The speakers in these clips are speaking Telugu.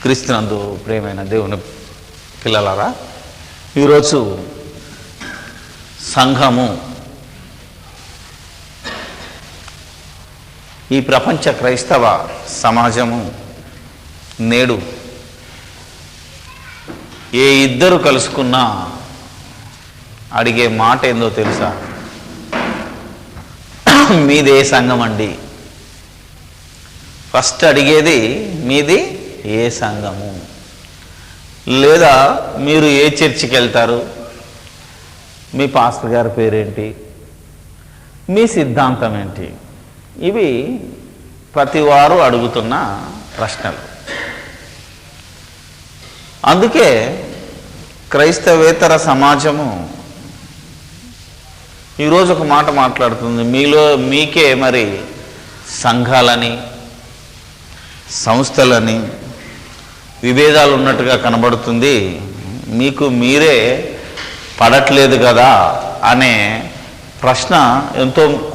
క్రీస్తునందు ప్రియమైన దేవుని పిల్లలారా, ఈరోజు సంఘము ఈ ప్రపంచ క్రైస్తవ సమాజము నేడు ఏ ఇద్దరు కలుసుకున్నా అడిగే మాట ఏందో తెలుసా? మీదే సంఘం అండి. ఫస్ట్ అడిగేది మీది ఏ సంఘము, లేదా మీరు ఏ చర్చికి వెళ్తారు, మీ పాస్టర్ గారి పేరేంటి, మీ సిద్ధాంతం ఏంటి? ఇవి ప్రతి వారు అడుగుతున్న ప్రశ్నలు. అందుకే క్రైస్తవేతర సమాజము ఈరోజు ఒక మాట మాట్లాడుతుంది. మీకే మరి సంఘాలని, సంస్థలని విభేదాలు ఉన్నట్టుగా కనబడుతుంది, మీకు మీరే పడట్లేదు కదా అనే ప్రశ్న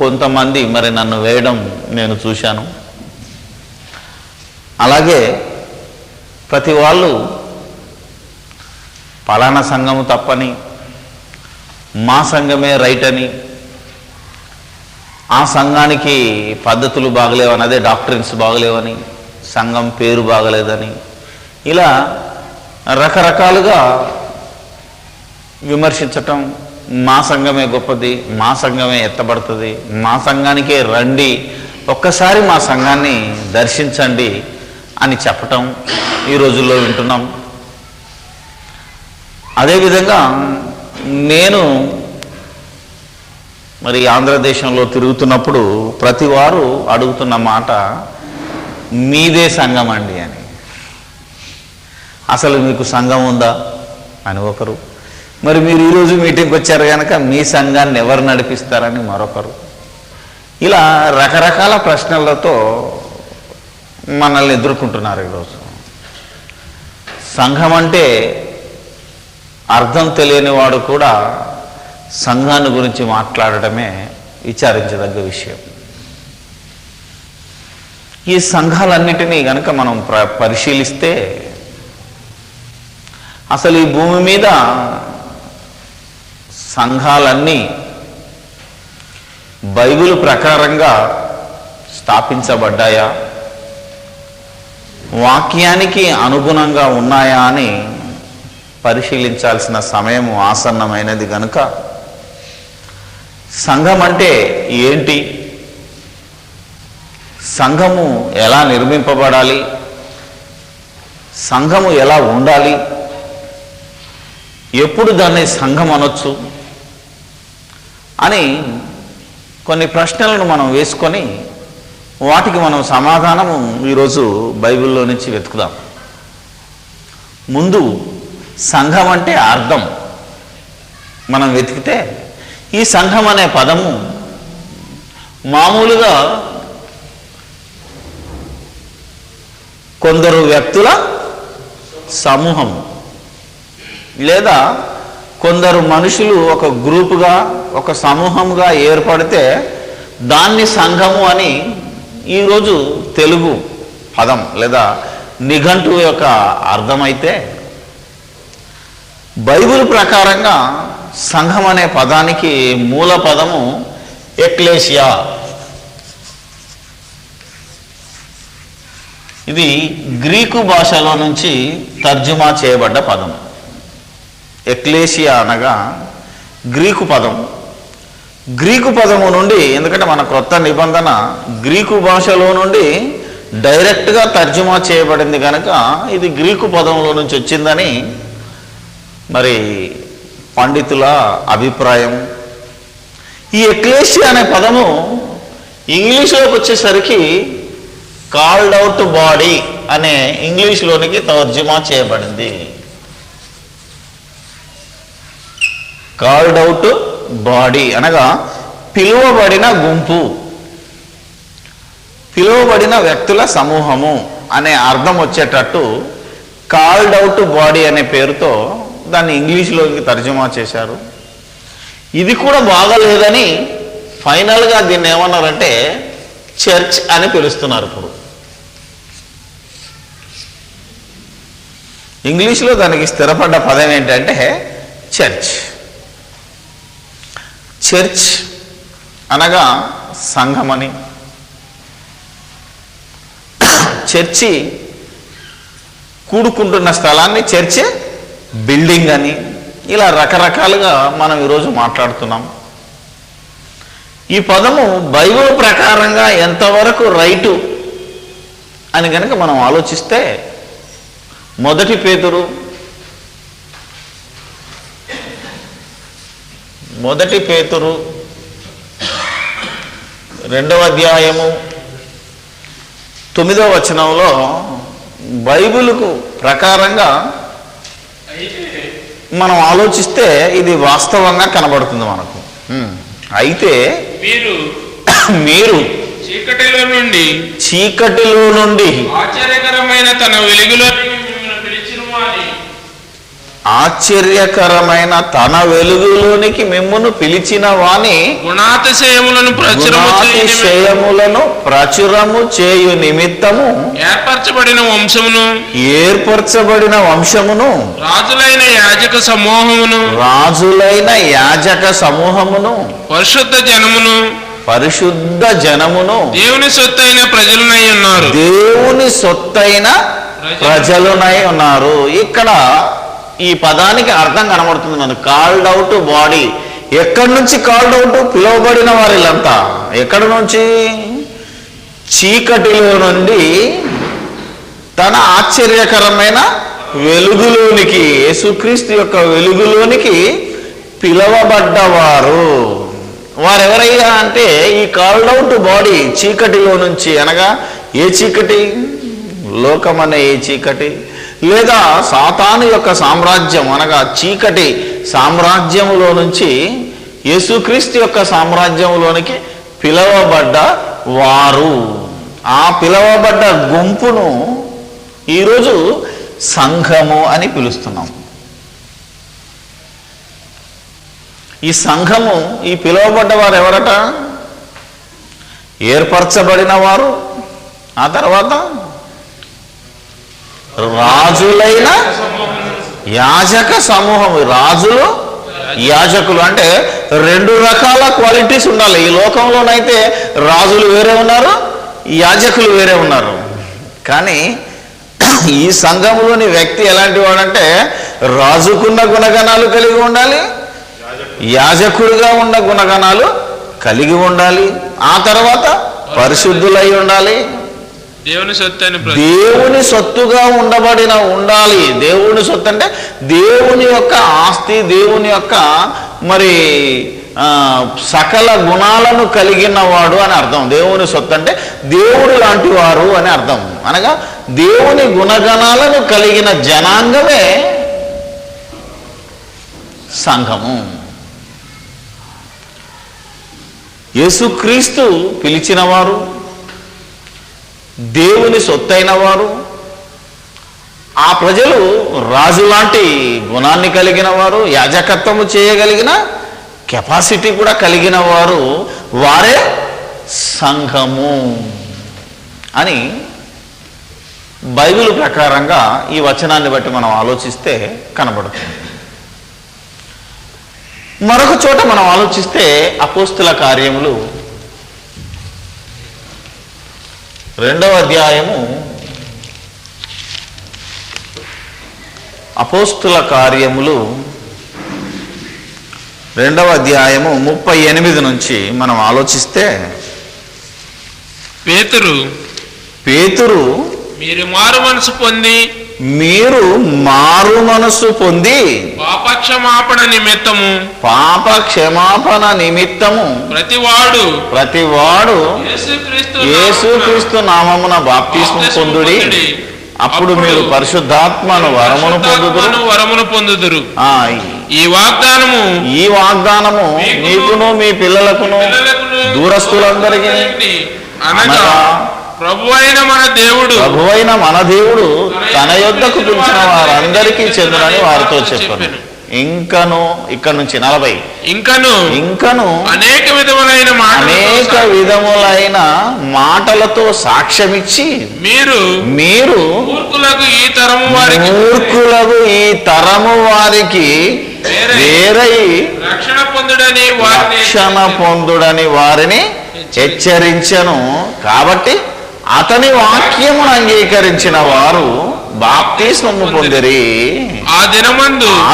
కొంతమంది మరి నన్ను వేయడం నేను చూశాను. అలాగే ప్రతి వాళ్ళు పలానా సంఘము తప్పని, మా సంఘమే రైట్ అని, ఆ సంఘానికి పద్ధతులు బాగలేవని, అదే డాక్ట్రిన్స్ బాగలేవని, సంఘం పేరు బాగలేదని, ఇలా రకరకాలుగా విమర్శించటం. మా సంఘమే గొప్పది, మా సంఘమే ఎత్తబడుతుంది, మా సంఘానికే రండి, ఒక్కసారి మా సంఘాన్ని దర్శించండి అని చెప్పటం ఈ రోజుల్లో వింటున్నాం. అదేవిధంగా నేను మరి ఆంధ్రదేశంలో తిరుగుతున్నప్పుడు ప్రతి వారు అడుగుతున్న మాట మీదే సంఘం అండి అని. అసలు మీకు సంఘం ఉందా అని ఒకరు, మరి మీరు ఈరోజు మీటింగ్కి వచ్చారు కనుక మీ సంఘాన్ని ఎవరు నడిపిస్తారని మరొకరు. ఇలా రకరకాల ప్రశ్నలతో మనల్ని ఎదుర్కొంటున్నారు ఈరోజు. సంఘం అంటే అర్థం తెలియని వాడు కూడా సంఘాన్ని గురించి మాట్లాడటమే విచారించదగ్గ విషయం. ఈ సంఘాలన్నిటినీ కనుక మనం పరిశీలిస్తే అసలు ఈ భూమి మీద సంఘాలన్నీ బైబిల్ ప్రకారంగా స్థాపించబడ్డాయా, వాక్యానికి అనుగుణంగా ఉన్నాయా అని పరిశీలించాల్సిన సమయం ఆసన్నమైనది కనుక సంఘం అంటే ఏంటి, సంఘము ఎలా నిర్మింపబడాలి, సంఘము ఎలా ఉండాలి, ఎప్పుడు దాన్ని సంఘం అనొచ్చు అని కొన్ని ప్రశ్నలను మనం వేసుకొని వాటికి మనం సమాధానము ఈరోజు బైబిల్లో నుంచి వెతుకుదాం. ముందు సంఘం అంటే అర్థం మనం వెతికితే, ఈ సంఘం అనే పదము మామూలుగా కొందరు వ్యక్తుల సమూహం, లేదా కొందరు మనుషులు ఒక గ్రూపుగా, ఒక సమూహంగా ఏర్పడితే దాన్ని సంఘము అని ఈరోజు తెలుగు పదం లేదా నిఘంటువు యొక్క అర్థమైతే, బైబిల్ ప్రకారంగా సంఘం అనే పదానికి మూల పదము ఎక్లేసియా. ఇది గ్రీకు భాషలో నుంచి తర్జుమా చేయబడ్డ పదం. ఎక్లేసియా అనగా గ్రీకు పదం. గ్రీకు పదము నుండి, ఎందుకంటే మన క్రొత్త నిబంధన గ్రీకు భాషలో నుండి డైరెక్ట్గా తర్జుమా చేయబడింది కనుక ఇది గ్రీకు పదంలో నుంచి వచ్చిందని మరి పండితుల అభిప్రాయం. ఈ ఎక్లేసియా అనే పదము ఇంగ్లీష్లోకి వచ్చేసరికి కాల్డ్ అవుట్ బాడీ అనే ఇంగ్లీష్లోనికి తర్జుమా చేయబడింది. కాల్డ్ అవుట్ బాడీ అనగా పిలువబడిన గుంపు, పిలువబడిన వ్యక్తుల సమూహము అనే అర్థం వచ్చేటట్టు కాల్డ్ అవుట్ బాడీ అనే పేరుతో దాన్ని ఇంగ్లీష్లోకి తర్జుమా చేశారు. ఇది కూడా బాగాలేదని ఫైనల్గా దీన్ని ఏమన్నారంటే చర్చ్ అని పిలుస్తున్నారు. ఇప్పుడు ఇంగ్లీష్లో దానికి స్థిరపడ్డ పదం ఏంటంటే చర్చ్. చర్చ్ అనగా సంఘమని, చర్చి కూడుకుంటున్న స్థలాన్ని చర్చ్ బిల్డింగ్ అని, ఇలా రకరకాలుగా మనం ఈరోజు మాట్లాడుతున్నాం. ఈ పదము బైబిల్ ప్రకారంగా ఎంతవరకు రైటు అని కనుక మనం ఆలోచిస్తే, మొదటి పేతురు 2వ అధ్యాయము 9వ వచనంలో బైబిలుకు ప్రకారంగా మనం ఆలోచిస్తే ఇది వాస్తవంగా కనబడుతుంది మనకు. అయితే మీరు చీకటిలో నుండి ఆశ్చర్యకరమైన తన వెలుగులోనికి మిమ్మును పిలిచిన వాని గుణాతిశయములను ప్రచురము చేయు నిమిత్తము ఏర్పరచబడిన వంశమును రాజులైన యాజక సమూహమును పరిశుద్ధ జనమును దేవుని సొత్తైన ప్రజలునై ఉన్నారు. ఇక్కడ ఈ పదానికి అర్థం కనబడుతుంది మనకు. Called out body. ఎక్కడి నుంచి కాల్డ్ అవుట్? పిలువబడిన వారిలంతా. ఎక్కడి నుంచి? చీకటిలో నుండి తన ఆశ్చర్యకరమైన వెలుగులోనికి, యేసుక్రీస్తు యొక్క వెలుగులోనికి పిలువబడ్డవారు. వారెవరయ్యా అంటే ఈ కాల్డ్ అవుట్ బాడీ చీకటిలో నుంచి, అనగా ఏ చీకటి? లోకమనే ఏ చీకటి, లేదా సాతాను యొక్క సామ్రాజ్యం అనగా చీకటి సామ్రాజ్యములో నుంచి యేసుక్రీస్తు యొక్క సామ్రాజ్యంలోనికి పిలువబడ్డ వారు. ఆ పిలువబడ్డ గుంపును ఈరోజు సంఘము అని పిలుస్తున్నాం. ఈ సంఘము, ఈ పిలువబడ్డ వారు ఎవరట? ఏర్పరచబడిన వారు, ఆ తర్వాత రాజులైన యాజక సమూహము. రాజులు, యాజకులు అంటే 2 రకాల క్వాలిటీస్ ఉండాలి. ఈ లోకంలోనైతే రాజులు వేరే ఉన్నారు, యాజకులు వేరే ఉన్నారు. కానీ ఈ సంఘంలోని వ్యక్తి ఎలాంటి వాడంటే రాజుకున్న గుణగణాలు కలిగి ఉండాలి, యాజకుడిగా ఉన్న గుణగణాలు కలిగి ఉండాలి, ఆ తర్వాత పరిశుద్ధులై ఉండాలి, దేవుని సొత్తుగా ఉండాలి. దేవుని సొత్తు అంటే దేవుని యొక్క ఆస్తి, దేవుని యొక్క మరి సకల గుణాలను కలిగిన వాడు అని అర్థం. దేవుని సొత్తు అంటే దేవుడు లాంటి వారు అని అర్థం. అనగా దేవుని గుణగణాలను కలిగిన జనాంగమే సంఘము. యేసుక్రీస్తు పిలిచిన వారు, దేవుని సొత్తైన వారు, ఆ ప్రజలు రాజులాంటి గుణాన్ని కలిగిన వారు, యాజకత్వము చేయగలిగిన కెపాసిటీ కూడా కలిగిన వారు, వారే సంఘము అని బైబిల్ ప్రకారంగా ఈ వచనాన్ని బట్టి మనం ఆలోచిస్తే కనబడుతుంది. మరొక చోట మనం ఆలోచిస్తే అపోస్తుల కార్యములు 2వ అధ్యాయము, అపోస్తుల కార్యములు 2వ అధ్యాయము 38 నుంచి మనం ఆలోచిస్తే, పేతురు మీరు మారు మనసు పొంది పాప క్షమాపణ నిమిత్తము ప్రతివాడు యేసుక్రీస్తు నామమున బాప్తిస్మము పొందుడి, అప్పుడు మీరు పరిశుద్ధాత్మను వరమును పొందుదురు. ఈ వాగ్దానము మీకును మీ పిల్లలకును దూరస్తులందరికీ, అనగా ప్రభువైన మన దేవుడు తన యొద్దకు పిలిచిన వారందరికీ చెందునని వారితో చెప్పారు. ఇంకను ఇక్కడ నుంచి 40 ఇంకను అనేక విధములైన మాటలతో సాక్ష్యమిచ్చి మీరు మూర్ఖులకు ఈ తరము వారికి మూర్ఖులకు ఈ తరము వారికి వేరై రక్షణ పొందుడని వారిని రక్షణ పొందుడని వారిని హెచ్చరించను. కాబట్టి అతని వాక్యమును అంగీకరించిన వారు బాప్తిస్మము పొందిరి. ఆ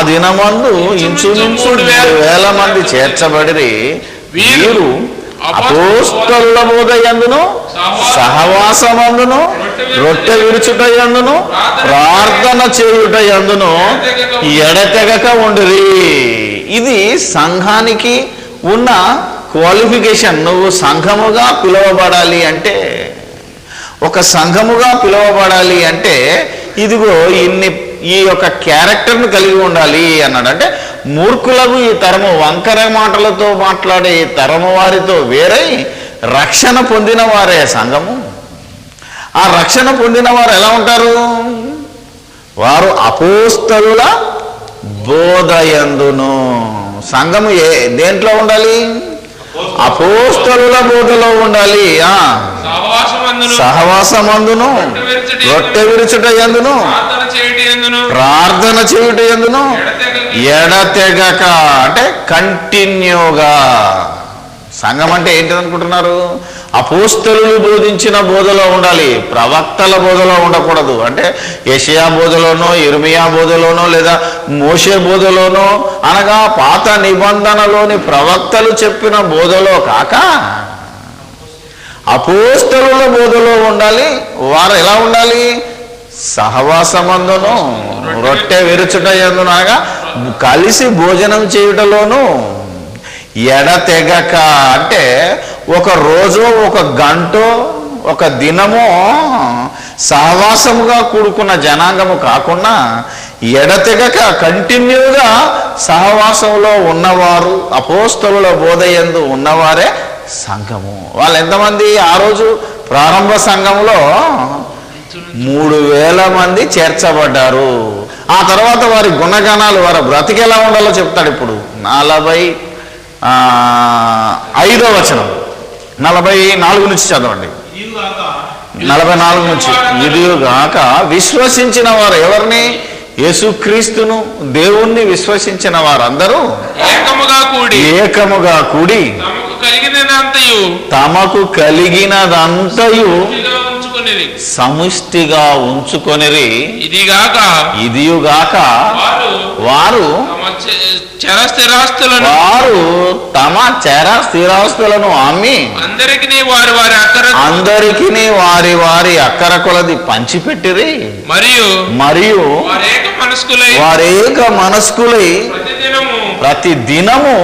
దినమందు ఇంచుమించు 3,000 మంది చేర్చబడిరి. వీరు అపోస్తలుల బోధయందును సహవాసమందును రొట్టె విరుచుటయందును ప్రార్థన చేయుటయందును ఎడతెగక ఉండిరి. ఇది సంఘానికి ఉన్న క్వాలిఫికేషన్. నువ్వు సంఘముగా పిలువబడాలి అంటే, ఒక సంఘముగా పిలువబడాలి అంటే ఇదిగో ఈ యొక్క క్యారెక్టర్ను కలిగి ఉండాలి అన్నాడు. అంటే మూర్ఖులకు ఈ తరము, వంకర మాటలతో మాట్లాడే ఈ తరము వారితో వేరై రక్షణ పొందిన వారే సంఘము. ఆ రక్షణ పొందిన వారు ఎలా ఉంటారు? వారు అపోస్తలుల బోధయందును. సంఘము దేంట్లో ఉండాలి? అపోస్తలుల బోధలో ఉండాలి. సహవాసమందును రొట్టె విరుచుట యందును ప్రార్థన చేయుట యందును ఎడతెగక, అంటే కంటిన్యూగా. సంఘం అంటే ఏంటి అనుకుంటున్నారు? అపోస్తలులు బోధించిన బోధలో ఉండాలి, ప్రవక్తల బోధలో ఉండకూడదు. అంటే యెషయా బోధలోనో, ఇర్మియా బోధలోనో, లేదా మోషే బోధలోనో, అనగా పాత నిబంధనలోని ప్రవక్తలు చెప్పిన బోధలో కాక అపోస్తలుల బోధలో ఉండాలి. వారు ఎలా ఉండాలి? సహవాసమందును రొట్టె విరుచుట యందును, అనగా కలిసి భోజనం చేయుటలోను ఎడతెగక, అంటే ఒక రోజు, ఒక గంటో, ఒక దినమో సహవాసముగా కూడుకున్న జనాంగము కాకుండా ఎడతెగక కంటిన్యూగా సహవాసంలో ఉన్నవారు, అపోస్తలుల బోధయందు ఉన్నవారే సంఘము. వాళ్ళు ఎంతమంది? ఆ రోజు ప్రారంభ సంఘంలో 3,000 మంది చేర్చబడ్డారు. ఆ తర్వాత వారి గుణగణాలు, వారి బ్రతికి ఎలా ఉండాలో చెప్తాడు. ఇప్పుడు 45వ వచనం, 44 నుంచి చదవండి. 44 నుంచి. ఇదిగాక విశ్వసించిన వారు, ఎవరిని? యేసుక్రీస్తును, దేవుణ్ణి విశ్వసించిన వారందరూ ఏకముగా కూడి తమకు కలిగినదంతయు సమిష్టిగా ఉంచుకొనిరి. ఇదియుగాక వారు తమ చర స్థిరాస్తులను అమ్మి అందరికీ వారి వారి అక్కర కొలది పంచిపెట్టిరి. మరియు వారేక మనస్కులై ప్రతి దినము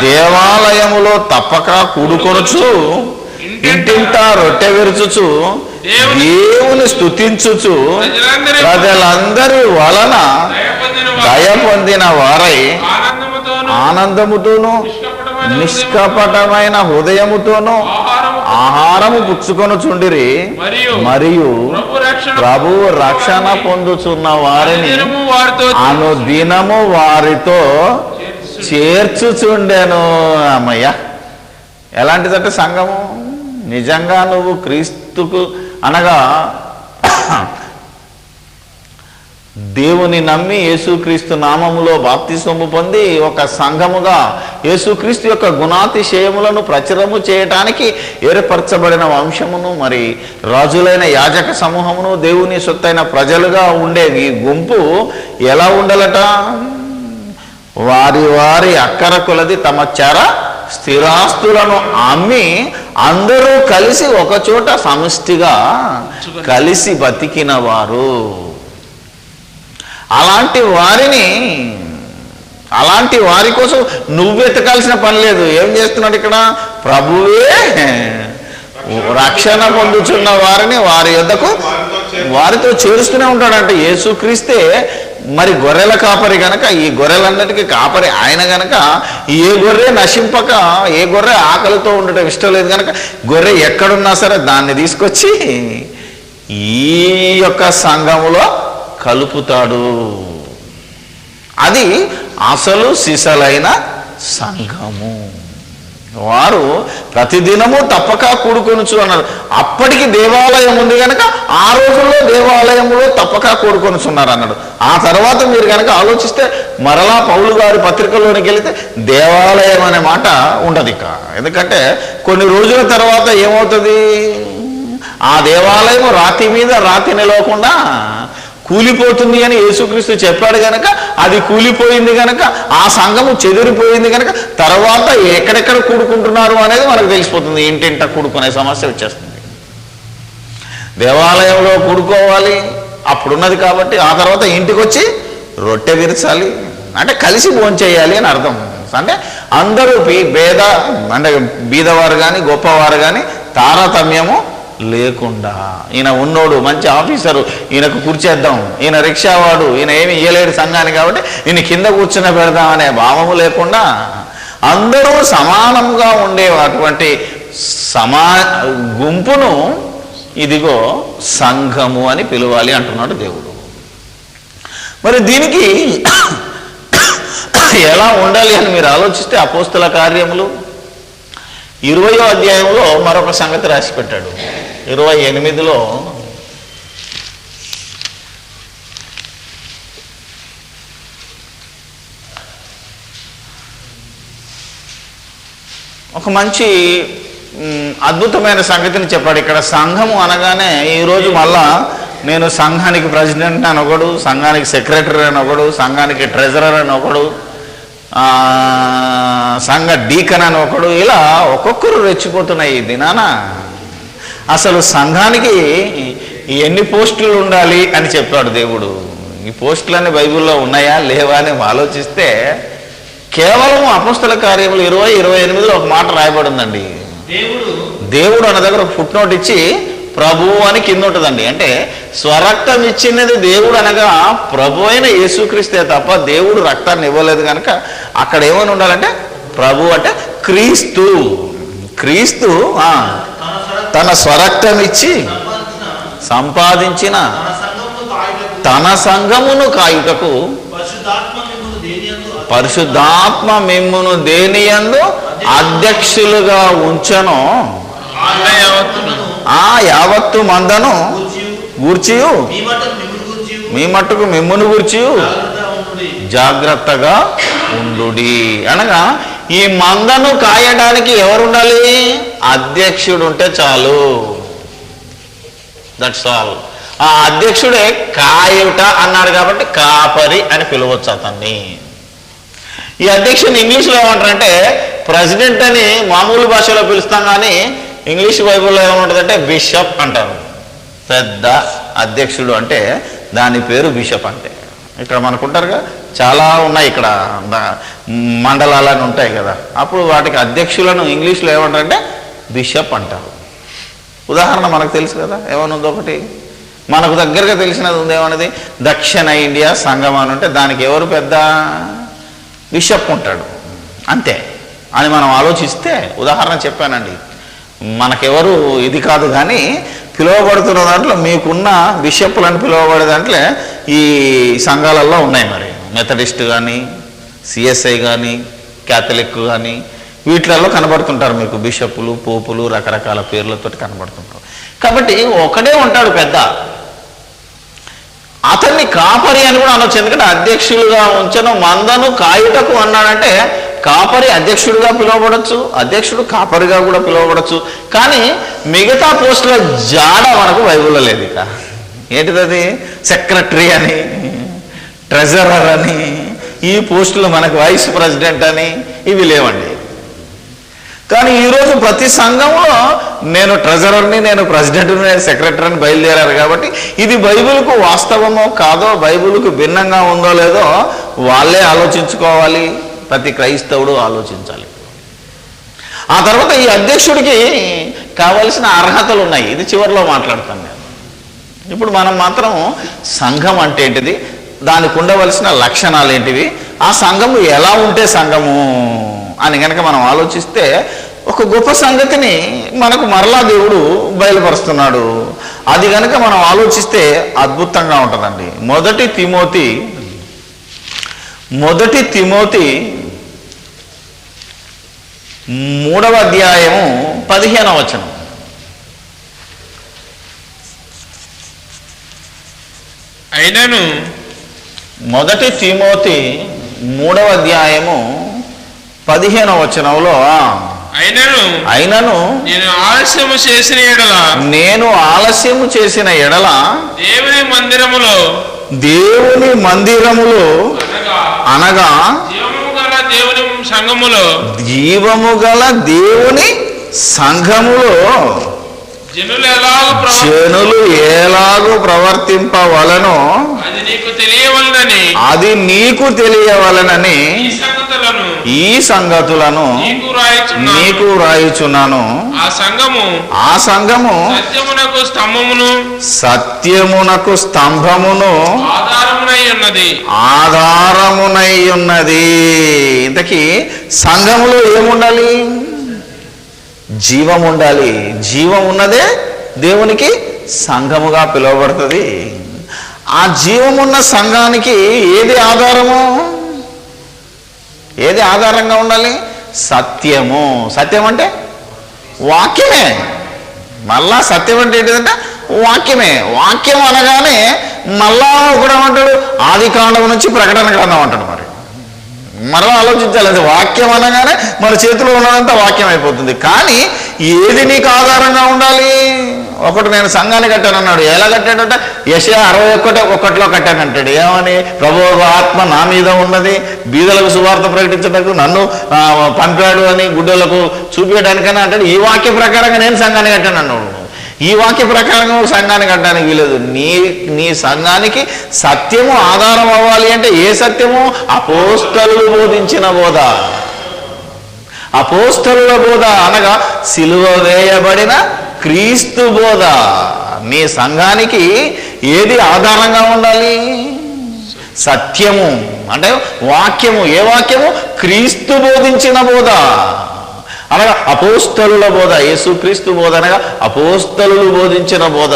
దేవాలయములో తప్పక కూడుకొనుచు ఇంటింటా రొట్టె విరుచుచు దేవుని స్తుతించుచు ప్రజలందరి వలన దయ పొందిన వారై ఆనందముతోనూ నిష్కపటమైన హృదయముతోనూ ఆహారము పుచ్చుకొనుచుండిరి. మరియు ప్రభు రక్షణ పొందుచున్న వారిని అనుదినము వారితో చేర్చుచుండెను. అమ్మయ్య, ఎలాంటిదంటే సంఘము నిజంగా నువ్వు క్రీస్తుకు, అనగా దేవుని నమ్మి యేసుక్రీస్తు నామములో బాప్తిస్మము పొంది ఒక సంఘముగా యేసుక్రీస్తు యొక్క గుణాతిశయములను ప్రచురము చేయటానికి ఏర్పరచబడిన వంశమును, మరి రాజులైన యాజక సమూహమును, దేవుని సొత్తైన ప్రజలుగా ఉండే ఈ గుంపు ఎలా ఉండాలట? వారి వారి అక్కర కొలది తమ చర స్థిరాస్తులను అమ్మి అందరూ కలిసి ఒకచోట సమిష్టిగా కలిసి బతికిన వారు. అలాంటి వారి కోసం నువ్వు వెతకాల్సిన పని లేదు. ఏం చేస్తున్నాడు ఇక్కడ? ప్రభువే రక్షణ పొందుచున్న వారిని వారి యొద్దకు వారితో చేరుస్తూనే ఉంటాడంటే. యేసుక్రీస్తే మరి గొర్రెల కాపరి గనక, ఈ గొర్రెలన్నిటికీ కాపరి ఆయన గనక, ఏ గొర్రె నశింపక, ఏ గొర్రె ఆకలితో ఉండటం ఇష్టం లేదు గనక, గొర్రె ఎక్కడున్నా సరే దాన్ని తీసుకొచ్చి ఈ యొక్క సంఘములో కలుపుతాడు. అది అసలు సిసలైన సంఘము. వారు ప్రతిదినము తప్పక కూడుకొనుచు అన్నారు. అప్పటికి దేవాలయం ఉంది కనుక ఆ రోజుల్లో దేవాలయంలో తప్పక కూడుకొనుచున్నారు అన్నాడు. ఆ తర్వాత మీరు కనుక ఆలోచిస్తే మరలా పౌలు గారి పత్రికలోనికి వెళితే దేవాలయం అనే మాట ఉండదు ఇక. ఎందుకంటే కొన్ని రోజుల తర్వాత ఏమవుతుంది, ఆ దేవాలయం రాతి మీద రాతి నిలవకుండా కూలిపోతుంది అని యేసుక్రీస్తు చెప్పాడు కనుక అది కూలిపోయింది కనుక ఆ సంఘము చెదిరిపోయింది కనుక తర్వాత ఎక్కడెక్కడ కూడుకుంటున్నారు అనేది మనకు తెలిసిపోతుంది. ఇంటింట కూడుకునే సమస్య వచ్చేస్తుంది. దేవాలయంలో కూడుకోవాలి అప్పుడున్నది కాబట్టి ఆ తర్వాత ఇంటికి వచ్చి రొట్టె విరచాలి అంటే కలిసి భోంచేయాలి అని అర్థం. అంటే అందరూ భేద అంటే బీదవారు కానీ గొప్పవారు కానీ తారతమ్యము లేకుండా, ఈయన ఉన్నోడు మంచి ఆఫీసరు ఈయనకు కూర్చేద్దాం, ఈయన రిక్షావాడు ఈయన ఏమి ఇయ్యలేడు సంఘాన్ని కాబట్టి ఈయన కింద కూర్చుని పెడదామనే భావము లేకుండా అందరూ సమానంగా ఉండే అటువంటి గుంపును ఇదిగో సంఘము అని పిలవాలి అంటున్నాడు దేవుడు. మరి దీనికి ఎలా ఉండాలి అని మీరు ఆలోచిస్తే అపోస్తల కార్యములు 20వ అధ్యాయంలో మరొక సంగతి రాసి పెట్టాడు. 28లో ఒక మంచి అద్భుతమైన సంగతిని చెప్పాడు. ఇక్కడ సంఘము అనగానే ఈరోజు మళ్ళా నేను సంఘానికి ప్రెసిడెంట్ అని ఒకడు, సంఘానికి సెక్రటరీ అని ఒకడు, సంఘానికి ట్రెజరర్ అని ఒకడు, సంఘ డీకన్ అని ఒకడు, ఇలా ఒక్కొక్కరు రెచ్చిపోతున్నాయి ఈ దినాన. అసలు సంఘానికి ఎన్ని పోస్టులు ఉండాలి అని చెప్పాడు దేవుడు. ఈ పోస్టులన్నీ బైబిల్లో ఉన్నాయా లేవా అని ఆలోచిస్తే కేవలం అపోస్తల కార్యములు 20-28లో ఒక మాట రాయబడి ఉందండి. దేవుడు అన్న దగ్గర ఒక ఫుట్ నోట్ ఇచ్చి ప్రభు అని కింద ఉంటుందండి. అంటే స్వరక్తం ఇచ్చినది దేవుడు అనగా ప్రభు అయిన యేసుక్రీస్తే తప్ప దేవుడు రక్తాన్ని ఇవ్వలేదు కనుక అక్కడ ఏమని ఉండాలంటే ప్రభు అంటే క్రీస్తు. క్రీస్తు తన స్వరక్తం ఇచ్చి సంపాదించిన తన సంఘమును కాయుటకు పరిశుద్ధాత్మ మిమ్మును దేనియందు అధ్యక్షులుగా ఉంచెను ఆ యావత్తు మందను గూర్చియు మీ మట్టుకు మిమ్మును గూర్చియు జాగ్రత్తగా ఉండుడి అనగా ఈ మందను కాయడానికి ఎవరు ఉండాలి? అధ్యక్షుడు ఉంటే చాలు. That's all. ఆ అధ్యక్షుడే కాయుట అన్నాడు కాబట్టి కాపరి అని పిలవచ్చు అతన్ని. ఈ అధ్యక్షుని ఇంగ్లీష్లో ఏమంటారంటే ప్రెసిడెంట్ అని మామూలు భాషలో పిలుస్తాం, కానీ ఇంగ్లీష్ బైబిల్లో ఏమంటుందంటే బిషప్ అంటారు. పెద్ద అధ్యక్షుడు అంటే దాని పేరు బిషప్. అంటే ఇక్కడ మనకుంటారుగా చాలా ఉన్నాయి, ఇక్కడ మండలాలని ఉంటాయి కదా, అప్పుడు వాటికి అధ్యక్షులను ఇంగ్లీష్లో ఏమంటారంటే బిషప్ అంటారు. ఉదాహరణ మనకు తెలుసు కదా, ఏమనుంది ఒకటి మనకు దగ్గరగా తెలిసినది ఉంది. ఏమన్నది దక్షిణ ఇండియా సంఘం అని ఉంటే దానికి ఎవరు పెద్ద? బిషప్ ఉంటాడు అంతే అని మనం ఆలోచిస్తే, ఉదాహరణ చెప్పానండి, మనకెవరు ఇది కాదు కానీ పిలువబడుతున్న దాంట్లో మీకున్న బిషప్లను పిలువబడే దాంట్లో ఈ సంఘాలలో ఉన్నాయి. మరి మెథడిస్ట్ కానీ సిఎస్ఐ కానీ క్యాథలిక్ కానీ వీటిలలో కనబడుతుంటారు మీకు బిషప్పులు పోపులు రకరకాల పేర్లతో కనబడుతుంటారు. కాబట్టి ఒకడే ఉంటాడు పెద్ద, అతన్ని కాపరి అని కూడా అనొచ్చు. ఎందుకంటే అధ్యక్షులుగా ఉంచను మందను కాయుటకు అన్నాడంటే కాపరి అధ్యక్షుడిగా పిలువబడచ్చు, అధ్యక్షుడు కాపరిగా కూడా పిలువబడచ్చు. కానీ మిగతా పోస్టుల జాడ మనకు బైబిల్లో లేదు. ఇక ఏంటిది? సెక్రటరీ అని, ట్రెజరర్ అని, ఈ పోస్టులు మనకు వైస్ ప్రెసిడెంట్ అని ఇవి లేవండి. కానీ ఈరోజు ప్రతి సంఘంలో నేను ట్రెజరర్ని, నేను ప్రెసిడెంట్ని, నేను సెక్రటరీని బయలుదేరారు. కాబట్టి ఇది బైబిల్కు వాస్తవమో కాదో, బైబిల్కు భిన్నంగా ఉందో లేదో వాళ్ళే ఆలోచించుకోవాలి, ప్రతి క్రైస్తవుడు ఆలోచించాలి. ఆ తర్వాత ఈ అధ్యక్షుడికి కావలసిన అర్హతలు ఉన్నాయి, ఇది చివరిలో మాట్లాడతాను నేను. ఇప్పుడు మనం మాత్రం సంఘం అంటే ఏంటిది, దానికి ఉండవలసిన లక్షణాలు ఏంటివి, ఆ సంఘము ఎలా ఉంటే సంఘము అని కనుక మనం ఆలోచిస్తే ఒక గొప్ప సంగతిని మనకు మరలా దేవుడు బయలుపరుస్తున్నాడు. అది కనుక మనం ఆలోచిస్తే అద్భుతంగా ఉంటుందండి. మొదటి తిమోతి 3 3వ అధ్యాయము 15వ వచనం. అయినను మొదటి తిమోతి 3వ అధ్యాయము 15వ వచనంలో అయినను నేను ఆలస్యము చేసిన ఎడల దేవుని మందిరములో అనగా జీవము గల దేవుని సంఘములో జనులు ఎలాగూ ప్రవర్తింపవలనో అది నీకు తెలియవలనని ఈ సంగతులను నీకు రాయుచున్నాను. ఆ సంఘము సత్యమునకు స్తంభమును ఆధారమునై ఉన్నది. ఇంతకీ సంఘములో ఏముండాలి? జీవం ఉండాలి. జీవం ఉన్నదే దేవునికి సంఘముగా పిలువబడుతుంది. ఆ జీవమున్న సంఘానికి ఏది ఆధారము? ఏది ఆధారంగా ఉండాలి? సత్యము. సత్యం అంటే వాక్యమే. మళ్ళా సత్యం అంటే ఏంటిదంటే వాక్యమే. వాక్యం అనగానే మళ్ళా ఒకడు అంటాడు ఆది కాండం నుంచి ప్రకటన గ్రంథం అంటాడు. మరలా ఆలోచించాలి. అది వాక్యం అనగానే మన చేతిలో ఉన్నదంతా వాక్యం అయిపోతుంది. కానీ ఏది నీకు ఆధారంగా ఉండాలి? ఒకటి నేను సంఘాన్ని కట్టానన్నాడు. ఎలా కట్టాడంటే యెషయా 61:1 కట్టానంటాడు. ఏమని? ప్రభువు ఆత్మ నా మీద ఉన్నది, బీదలకు సువార్త ప్రకటించడానికి నన్ను పంపాడు అని, గుడ్డలకు చూపించడానికని అంటాడు. ఈ వాక్య ప్రకారంగా నేను సంఘాన్ని కట్టానన్నాడు. ఈ వాక్య ప్రకారంగా సంఘాన్ని కట్టడానికి వీలేదు. నీ సంఘానికి సత్యము ఆధారం అవ్వాలి అంటే ఏ సత్యము? అపోస్తలులు బోధించిన బోధ. అపోస్తలుల బోధ అనగా సిలువ వేయబడిన క్రీస్తు బోధ. నీ సంఘానికి ఏది ఆధారంగా ఉండాలి? సత్యము అంటే వాక్యము. ఏ వాక్యము? క్రీస్తు బోధించిన బోధ అనగా అపోస్తలుల బోధ. యేసుక్రీస్తు బోధ అనగా అపోస్తలులు బోధించిన బోధ.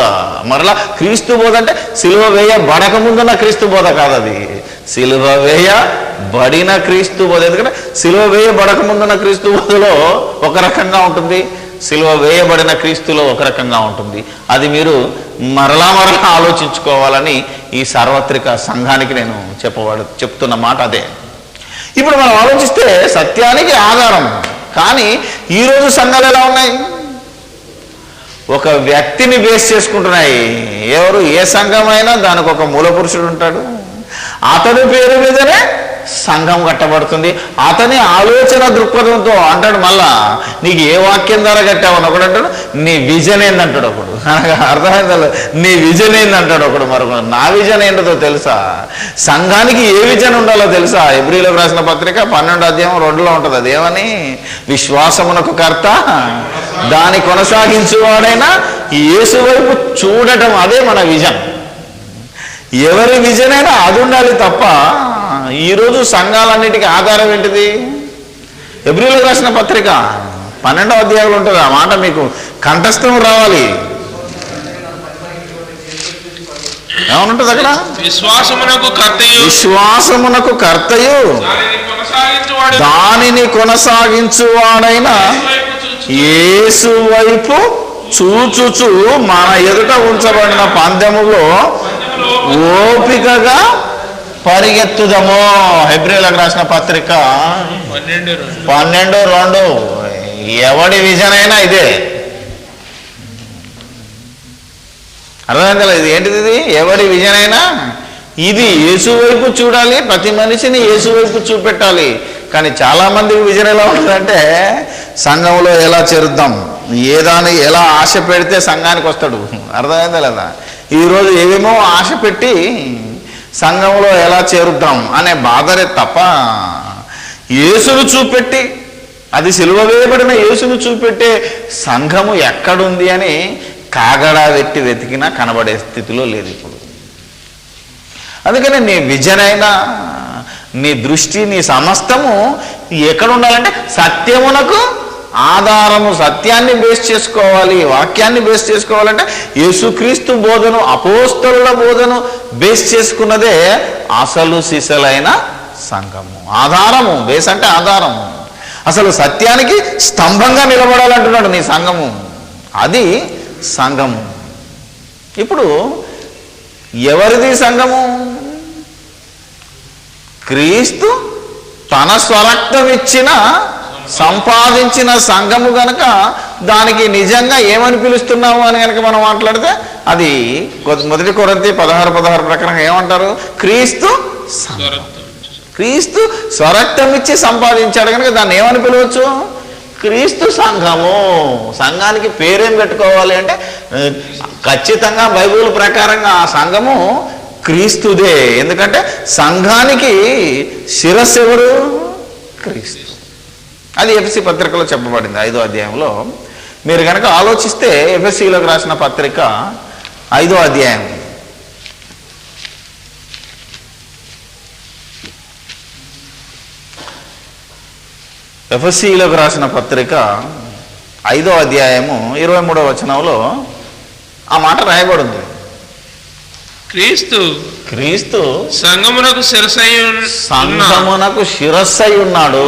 మరలా క్రీస్తు బోధ అంటే సిలువ వేయబడక ముందున్న క్రీస్తు బోధ కాదు. అది సిలువ వేయబడిన క్రీస్తు బోధ. ఎందుకంటే సిలువ వేయబడక ముందున్న క్రీస్తు బోధలో ఒక రకంగా ఉంటుంది, సిలువ వేయబడిన క్రీస్తులో ఒక రకంగా ఉంటుంది. అది మీరు మరలా ఆలోచించుకోవాలని ఈ సార్వత్రిక సంఘానికి నేను చెప్తున్న మాట అదే. ఇప్పుడు మనం ఆలోచిస్తే సత్యానికి ఆధారం. కానీ ఈరోజు సంఘాలు ఎలా ఉన్నాయి? ఒక వ్యక్తిని బేస్ చేసుకుంటున్నాయి. ఎవరు? ఏ సంఘమైనా దానికి ఒక మూల పురుషుడు ఉంటాడు. అతడి పేరు మీదనే సంఘం కట్టబడుతుంది. అతని ఆలోచన దృక్పథంతో అంటాడు. మళ్ళా నీకు ఏ వాక్యం ద్వారా కట్టావని ఒకడు అంటాడు. నీ విజన్ ఏందంటాడు ఒకడు. అర్థమైందా? నీ విజన్ ఏందంటాడు ఒకడు. మరొకడు నా విజన్ ఏంటో తెలుసా? సంఘానికి ఏ విజన్ ఉండాలో తెలుసా? హెబ్రీయులకు రాసిన పత్రిక 12:2 ఉంటుంది. అదేమని? విశ్వాసమునకు కర్త దాని కొనసాగించువాడైనా యేసు వైపు చూడటం. అదే మన విజన్. ఎవరి విజన్ అయినా అది ఉండాలి తప్ప ఈరోజు సంఘాలన్నిటికీ ఆధారం ఏంటిది? హెబ్రీయులకు రాసిన పత్రిక 12వ అధ్యాయంలో ఉంటుంది. ఆ మాట మీకు కంఠస్థం రావాలి. ఏమనుంటుంది అక్కడ? విశ్వాసమునకు కర్తయు దానిని కొనసాగించువాడైన యేసు వైపు చూచుచు మన ఎదుట ఉంచబడిన పందెములో ఓపికగా పరిగెత్తుదము. హెబ్రీయులకు రాసిన పత్రిక 12:2. ఎవడి విజన్ అయినా ఇదే. అర్థమైందా? ఇది ఏంటిది? ఇది ఎవడి విజన్ అయినా ఇది యేసు వైపు చూడాలి. ప్రతి మనిషిని యేసు వైపు చూపెట్టాలి. కానీ చాలామంది విజన్ ఎలా ఉంటుందంటే సంఘంలో ఎలా చేరుద్దాం, ఏదాన్ని ఎలా ఆశ పెడితే సంఘానికి వస్తాడు. అర్థమైందా లేదా? ఈరోజు ఏమేమో ఆశ పెట్టి సంఘంలో ఎలా చేరుద్దాం అనే బాధరే తప్ప యేసును చూపెట్టి, అది సిలువ వేయబడిన యేసును చూపెట్టే సంఘము ఎక్కడుంది అని కాగడా పెట్టి వెతికినా కనబడే స్థితిలో లేదు ఇప్పుడు. అందుకని నీ విజన్ అయినా, నీ దృష్టి, నీ సమస్తము ఎక్కడ ఉండాలంటే సత్యమునకు ఆధారము. సత్యాన్ని బేస్ చేసుకోవాలి. వాక్యాన్ని బేస్ చేసుకోవాలంటే యేసుక్రీస్తు బోధను, అపోస్తలుల బోధను బేస్ చేసుకున్నదే అసలు సిసలైన సంఘము. ఆధారము. బేస్ అంటే ఆధారము. అసలు సత్యానికి స్తంభంగా నిలబడాలంటున్నాడు నీ సంఘము. అది సంఘము. ఇప్పుడు ఎవరిది సంఘము? క్రీస్తు తన స్వరక్తం ఇచ్చిన సంపాదించిన సంఘము గనక దానికి నిజంగా ఏమని పిలుస్తున్నాము అని కనుక మనం మాట్లాడితే అది 1 కొరింథీ 16:16 ప్రకారం ఏమంటారు? క్రీస్తు సంఘం. క్రీస్తు స్వరక్తం ఇచ్చి సంపాదించాడు కనుక దాన్ని ఏమని పిలవచ్చు? క్రీస్తు సంఘము. సంఘానికి పేరేం పెట్టుకోవాలి అంటే ఖచ్చితంగా బైబిల్ ప్రకారంగా ఆ సంఘము క్రీస్తుదే. ఎందుకంటే సంఘానికి శిరస్సు ఎవరు? క్రీస్తు. అది ఎఫెసీ పత్రికలో చెప్పబడింది 5వ అధ్యాయంలో. మీరు కనుక ఆలోచిస్తే ఎఫెసీలకు రాసిన పత్రిక 5వ అధ్యాయం ఎఫెసీలకు రాసిన పత్రిక 5వ అధ్యాయము 23వ వచనంలో ఆ మాట రాయబడింది. క్రీస్తు సంఘమునకు శిరస్సై ఉన్నాడు.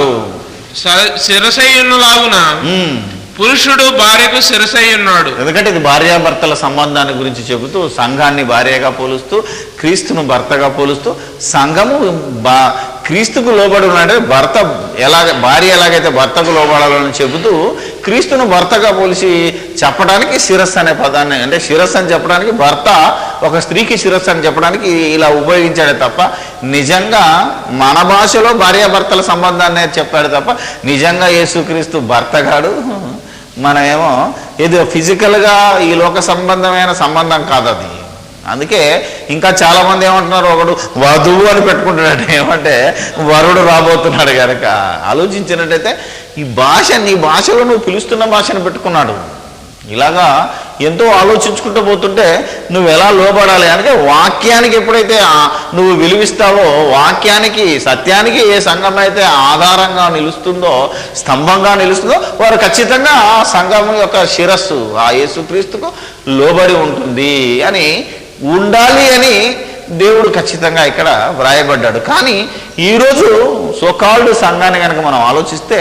శిరసై ఉన్నలాగున పురుషుడు భార్యకు శిరసై ఉన్నాడు. ఎందుకంటే ఇది భార్యాభర్తల సంబంధాన్ని గురించి చెబుతూ సంఘాన్ని భార్యగా పోలుస్తూ క్రీస్తును భర్తగా పోలుస్తూ సంఘము క్రీస్తుకు లోబడి ఉన్నాడే భర్త భార్య ఎలాగైతే భర్తకు లోబడాలని చెబుతూ క్రీస్తును భర్తగా పోలిసి చెప్పడానికి శిరస్సు అనే పదాన్ని, అంటే శిరస్సు అని చెప్పడానికి భర్త ఒక స్త్రీకి శిరస్సు అని చెప్పడానికి ఇలా ఉపయోగించాడే తప్ప నిజంగా మన భాషలో భార్యాభర్తల సంబంధాన్ని చెప్పాడు తప్ప నిజంగా యేసుక్రీస్తు భర్తగాడు, మనమేమో ఏదో ఫిజికల్గా ఈ లోక సంబంధమైన సంబంధం కాదు అది. అందుకే ఇంకా చాలామంది ఏమంటున్నారు, ఒకడు వధువు అని పెట్టుకుంటున్నాడు. ఏమంటే వరుడు రాబోతున్నాడు కనుక ఆలోచించినట్టయితే ఈ భాష నీ భాషలో నువ్వు పిలుస్తున్న భాషను పెట్టుకున్నాడు. ఇలాగా ఎంతో ఆలోచించుకుంటూ పోతుంటే నువ్వు ఎలా లోబడాలి అంటే వాక్యానికి ఎప్పుడైతే నువ్వు విలువిస్తావో, వాక్యానికి సత్యానికి ఏ సంఘం అయితే ఆధారంగా నిలుస్తుందో, స్తంభంగా నిలుస్తుందో వారు ఖచ్చితంగా ఆ సంఘం యొక్క శిరస్సు ఆ యేసుక్రీస్తుకు లోబడి ఉంటుంది అని ఉండాలి అని దేవుడు ఖచ్చితంగా ఇక్కడ వ్రాయబడ్డాడు. కానీ ఈరోజు సోకాల్డ్ సంఘాన్ని కనుక మనం ఆలోచిస్తే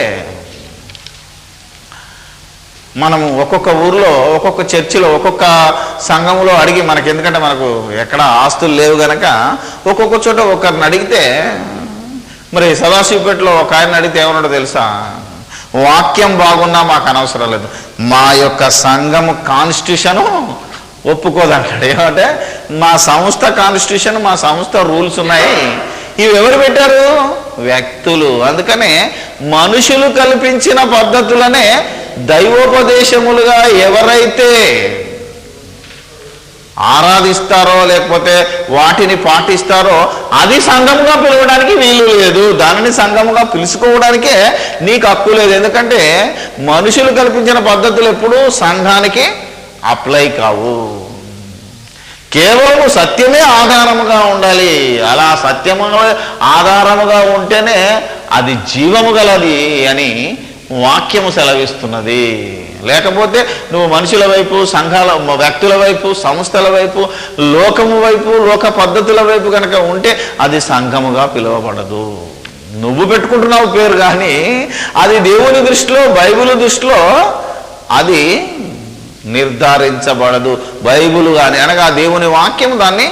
మనము ఒక్కొక్క ఊర్లో ఒక్కొక్క చర్చిలో ఒక్కొక్క సంఘంలో అడిగి మనకి, ఎందుకంటే మనకు ఎక్కడ ఆస్తులు లేవు కనుక ఒక్కొక్క చోట ఒకరిని అడిగితే, మరి సదాశివపేటలో ఒక ఆయన అడిగితే ఏమన్నాడో తెలుసా? వాక్యం బాగున్నా మాకు అనవసరం లేదు, మా యొక్క సంఘము కాన్స్టిట్యూషను ఒప్పుకోదంటాడు. ఏమంటే మా సంస్థ కాన్స్టిట్యూషన్, మా సంస్థ రూల్స్ ఉన్నాయి. ఇవి ఎవరు పెట్టారు? వ్యక్తులు. అందుకనే మనుషులు కల్పించిన పద్ధతులనే దైవోపదేశములుగా ఎవరైతే ఆరాధిస్తారో లేకపోతే వాటిని పాటిస్తారో అది సంఘముగా పిలవడానికి వీలు లేదు. దానిని సంఘముగా పిలుచుకోవడానికే నీకు హక్కు లేదు. ఎందుకంటే మనుషులు కల్పించిన పద్ధతులు ఎప్పుడూ సంఘానికి అప్లై కావు. కేవలం సత్యమే ఆధారముగా ఉండాలి. అలా సత్యము ఆధారముగా ఉంటేనే అది జీవము గలది అని వాక్యము సెలవిస్తున్నది. లేకపోతే నువ్వు మనుషుల వైపు, సంఘాల వ్యక్తుల వైపు, సంస్థల వైపు, లోకము వైపు, లోక పద్ధతుల వైపు కనుక ఉంటే అది సంఘముగా పిలువబడదు. నువ్వు పెట్టుకుంటున్నావు పేరు, కానీ అది దేవుని దృష్టిలో, బైబిల్ దృష్టిలో అది నిర్ధారించబడదు. బైబిల్ కానీ అనగా దేవుని వాక్యం దాన్ని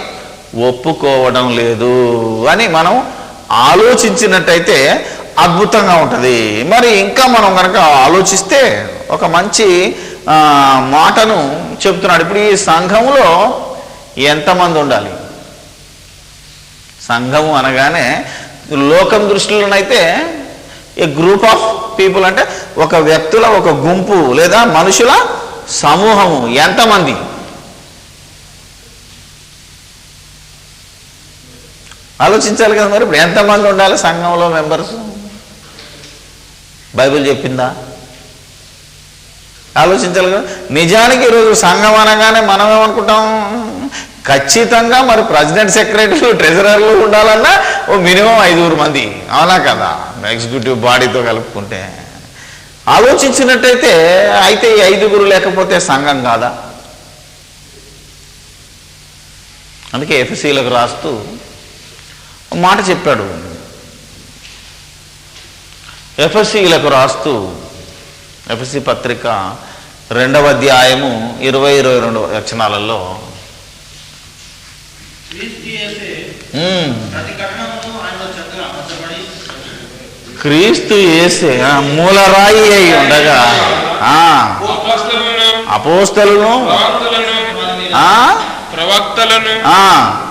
ఒప్పుకోవడం లేదు అని మనం ఆలోచించినట్టయితే అద్భుతంగా ఉంటుంది. మరి ఇంకా మనం కనుక ఆలోచిస్తే ఒక మంచి మాటను చెప్తున్నాడు. ఇప్పుడు ఈ సంఘంలో ఎంతమంది ఉండాలి? సంఘము అనగానే లోకం దృష్టిలోనైతే ఏ గ్రూప్ ఆఫ్ పీపుల్, అంటే ఒక వ్యక్తుల ఒక గుంపు లేదా మనుషుల సమూహము. ఎంతమంది? ఆలోచించాలి కదా. మరి ఇప్పుడు ఎంతమంది ఉండాలి సంఘంలో మెంబర్స్? బైబిల్ చెప్పిందా? ఆలోచించాలి కదా. నిజానికి ఈరోజు సంఘం అనగానే మనం ఏమనుకుంటాం, ఖచ్చితంగా మరి ప్రెసిడెంట్, సెక్రటరీలు, ట్రెజరర్లు ఉండాలన్నా ఓ మినిమం 5 మంది, అవునా కదా, ఎగ్జిక్యూటివ్ బాడీతో కలుపుకుంటే. ఆలోచించినట్టయితే అయితే ఈ 5 లేకపోతే సంఘం కాదా? అందుకే ఎఫెసీలకు రాస్తూ మాట చెప్పాడు. ఎఫెసీయులకు రాస్తూ ఎఫెసీ పత్రిక 2వ అధ్యాయము 20-22 వచనాలలో క్రీస్తు యేసే మూలరాయి అయి ఉండగా అపోస్తలును ప్రవక్తలను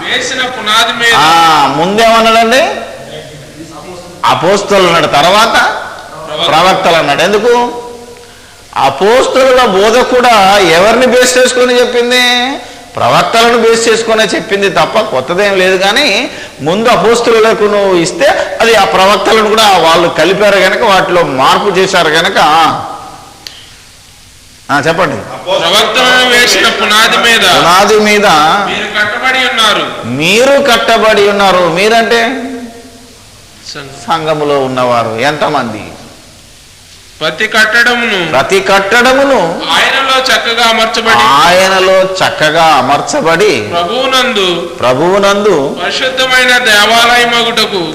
వేసిన పునాది మీద ముందేమన్నాడండి? అపోస్తలు అన్నాడు, తర్వాత ప్రవక్తలు అన్నాడు. ఎందుకు? అపోస్తలుల బోధ కూడా ఎవరిని బేస్ చేసుకొని చెప్పింది? ప్రవక్తలను బేస్ చేసుకునే చెప్పింది తప్ప కొత్తదేం లేదు. కానీ ముందు అపోస్తలులకు నువ్వు ఇస్తే అది ఆ ప్రవక్తలను కూడా వాళ్ళు కలిపారు కనుక వాటిలో మార్పు చేశారు కనుక చెప్పండి. ప్రవక్తలను వేసిన పునాది మీద మీరు కట్టబడి ఉన్నారు. మీరంటే సంఘములో ఉన్నవారు. ఎంతమంది? ప్రతి కట్టడమును ఆయనలో చక్కగా అమర్చబడి ప్రభువునందు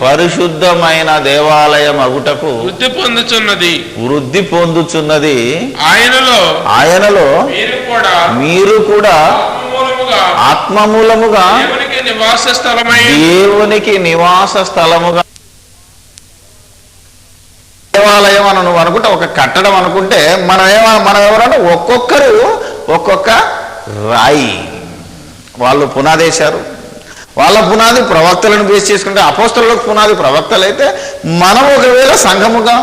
పరిశుద్ధమైన దేవాలయమగుటకు వృద్ధి పొందుచున్నది. ఆయనలో మీరు కూడా ఆత్మమూలముగా దేవునికి నివాస స్థలముగా దేవాలయం అని నువ్వు అనుకుంటే, ఒక కట్టడం అనుకుంటే మనం ఎవరంటే ఒక్కొక్కరు ఒక్కొక్క రాయి వాళ్ళు పునాదేశారు. వాళ్ళ పునాది ప్రవక్తలను బేస్ చేసుకుంటే, అపోస్తలులకు పునాది ప్రవక్తలు అయితే, మనం ఒకవేళ సంఘముగా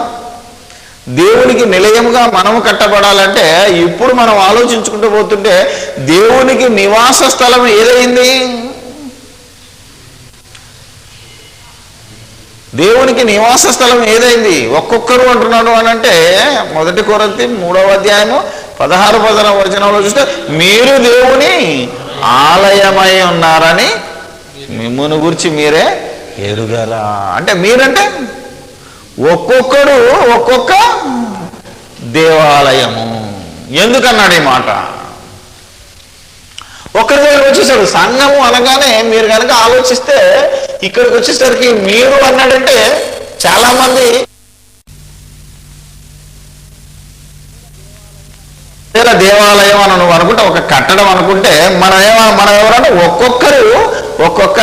దేవునికి నిలయముగా మనము కట్టబడాలంటే ఇప్పుడు మనం ఆలోచించుకుంటూ పోతుంటే దేవునికి నివాస స్థలం ఏదైంది? దేవునికి నివాస స్థలం ఏదైంది? ఒక్కొక్కరు అంటున్నాడు అని అంటే 1 కొరింథీ 3వ అధ్యాయము 16-17 వచనంలో చూస్తే మీరు దేవుని ఆలయమై ఉన్నారని మిమ్మును గురించి మీరే ఎరుగరా. అంటే మీరంటే ఒక్కొక్కడు ఒక్కొక్క దేవాలయము. ఎందుకన్నాడు ఈ మాట? ఒక్కరి దగ్గర వచ్చేసాడు. సంఘము అనగానే మీరు కనుక ఆలోచిస్తే ఇక్కడికి వచ్చేసరికి మీరు అన్నాడంటే చాలా మంది దేవాలయం అని నువ్వు అనుకుంటే, ఒక కట్టడం అనుకుంటే మనం ఎవరంటే ఒక్కొక్కరు ఒక్కొక్క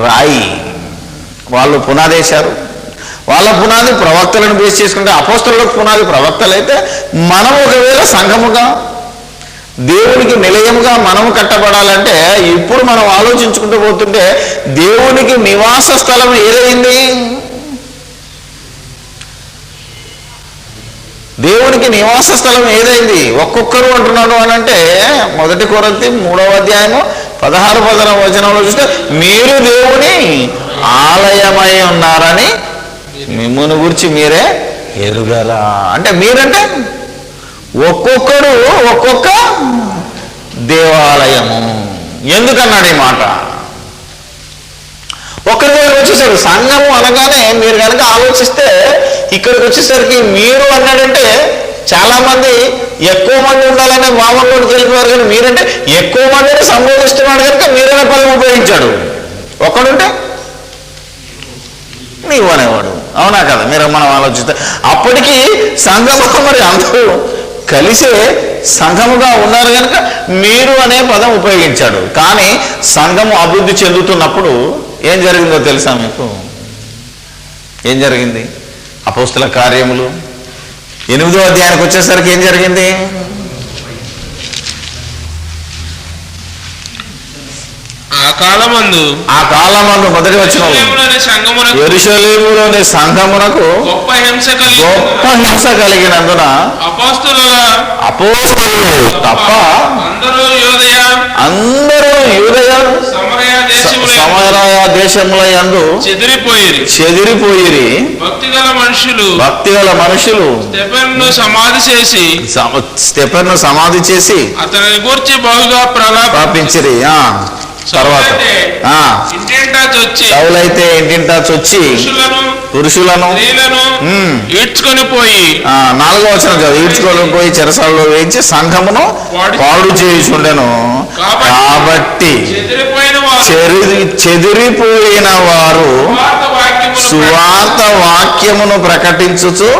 రాయి వాళ్ళు పునాదేశారు. వాళ్ళ పునాది ప్రవక్తలను బేస్ చేసుకుంటే, అపోస్తలులకు పునాది ప్రవక్తలు అయితే, మనం ఒకవేళ సంఘముగా దేవునికి నిలయముగా మనము కట్టబడాలంటే ఇప్పుడు మనం ఆలోచించుకుంటూ పోతుంటే దేవునికి నివాస స్థలం ఏదైంది? దేవునికి నివాస స్థలం ఏదైంది? ఒక్కొక్కరు అంటున్నాడు అని అంటే 1 కొరింథీ 3వ అధ్యాయము 16-17 వచనంలో చూస్తే మీరు దేవుని ఆలయమై ఉన్నారని మిమ్మును గురించి మీరే ఎరుగరా. అంటే మీరంటే ఒక్కొక్కడు ఒక్కొక్క దేవాలయము. ఎందుకన్నాడు ఈ మాట? ఒక్కరి దగ్గర వచ్చేసాడు. సంఘము అనగానే మీరు కనుక ఆలోచిస్తే ఇక్కడికి వచ్చేసరికి మీరు అన్నాడంటే చాలా మంది ఎక్కువ మంది ఉండాలనే భావంలోకి వెళ్ళిపోయారు. కానీ మీరంటే ఎక్కువ మందిని సంబోధిస్తున్నాడు కనుక మీరనే పదం ఉపయోగించాడు. ఒక్కడుంటే నీవు అనేవాడు. అవునా కదా? మీరు మనం ఆలోచిస్తే అప్పటికి సంఘము మరి అందరూ కలిసే సంఘముగా ఉన్నారు కనుక మీరు అనే పదం ఉపయోగించాడు. కానీ సంఘము అభివృద్ధి చెందుతున్నప్పుడు ఏం జరిగిందో తెలుసా మీకు? ఏం జరిగింది? అపోస్తల కార్యములు 8వ అధ్యాయానికి వచ్చేసరికి ఏం జరిగింది? ఆ కాలమందు మొదటి వచనంలో యెరూషలేములోని సంఘమునకు గొప్ప హింస కలిగినందున అపోస్తలులు తప్ప అందరూ యూదయ సమరయ దేశముల యందు చెదిరిపోయిరి. భక్తిగల మనుషులు స్టెఫెనును సమాధి చేసి అతని గురించి బహుగా ప్రలాపించిరి. తర్వాత సౌలైతే ఇంటింటా చొచ్చి పురుషులను స్త్రీలను ఈడ్చుకొని పోయి 4వ వచనం చదువు. ఈడ్చుకొని పోయి చెరసాలలో వేయించి సంఘమును పాడు చేయుచుండెను. కాబట్టి చెదిరిపోయిన వారు సువార్త వాక్యమును ప్రకటించుచు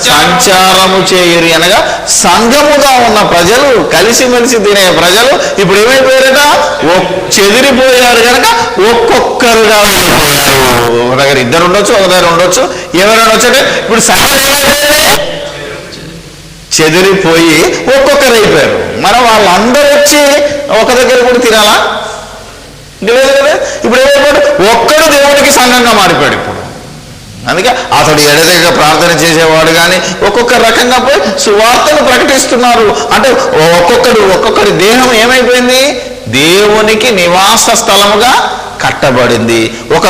సంచారము చేయురి. అనగా సంఘముగా ఉన్న ప్రజలు, కలిసిమెలిసి తినే ప్రజలు ఇప్పుడు ఏమైపోయారట? చెదిరిపోయారు కనుక ఒక్కొక్కరుగా వెళ్ళిపోయారు. ఒక దగ్గర ఇద్దరు ఉండొచ్చు, ఒక దగ్గర ఉండొచ్చు, ఎవరైనా వచ్చాడే. ఇప్పుడు సంఘం చెదిరిపోయి ఒక్కొక్కరు అయిపోయారు. మరి వాళ్ళందరూ వచ్చి ఒక దగ్గర కూడా తినాలా? లేదు కదా. ఇప్పుడు ఏమైపోయాడు? ఒక్కడు దేవుడికి సంఘంగా మారిపోయాడు ఇప్పుడు. అందుకే అతడు ఎడదెగ ప్రార్థన చేసేవాడు కానీ ఒక్కొక్క రకంగా పోయి సువార్తను ప్రకటిస్తున్నారు. అంటే ఒక్కొక్కడి దేహం ఏమైపోయింది? దేవునికి నివాస స్థలముగా కట్టబడింది. ఒక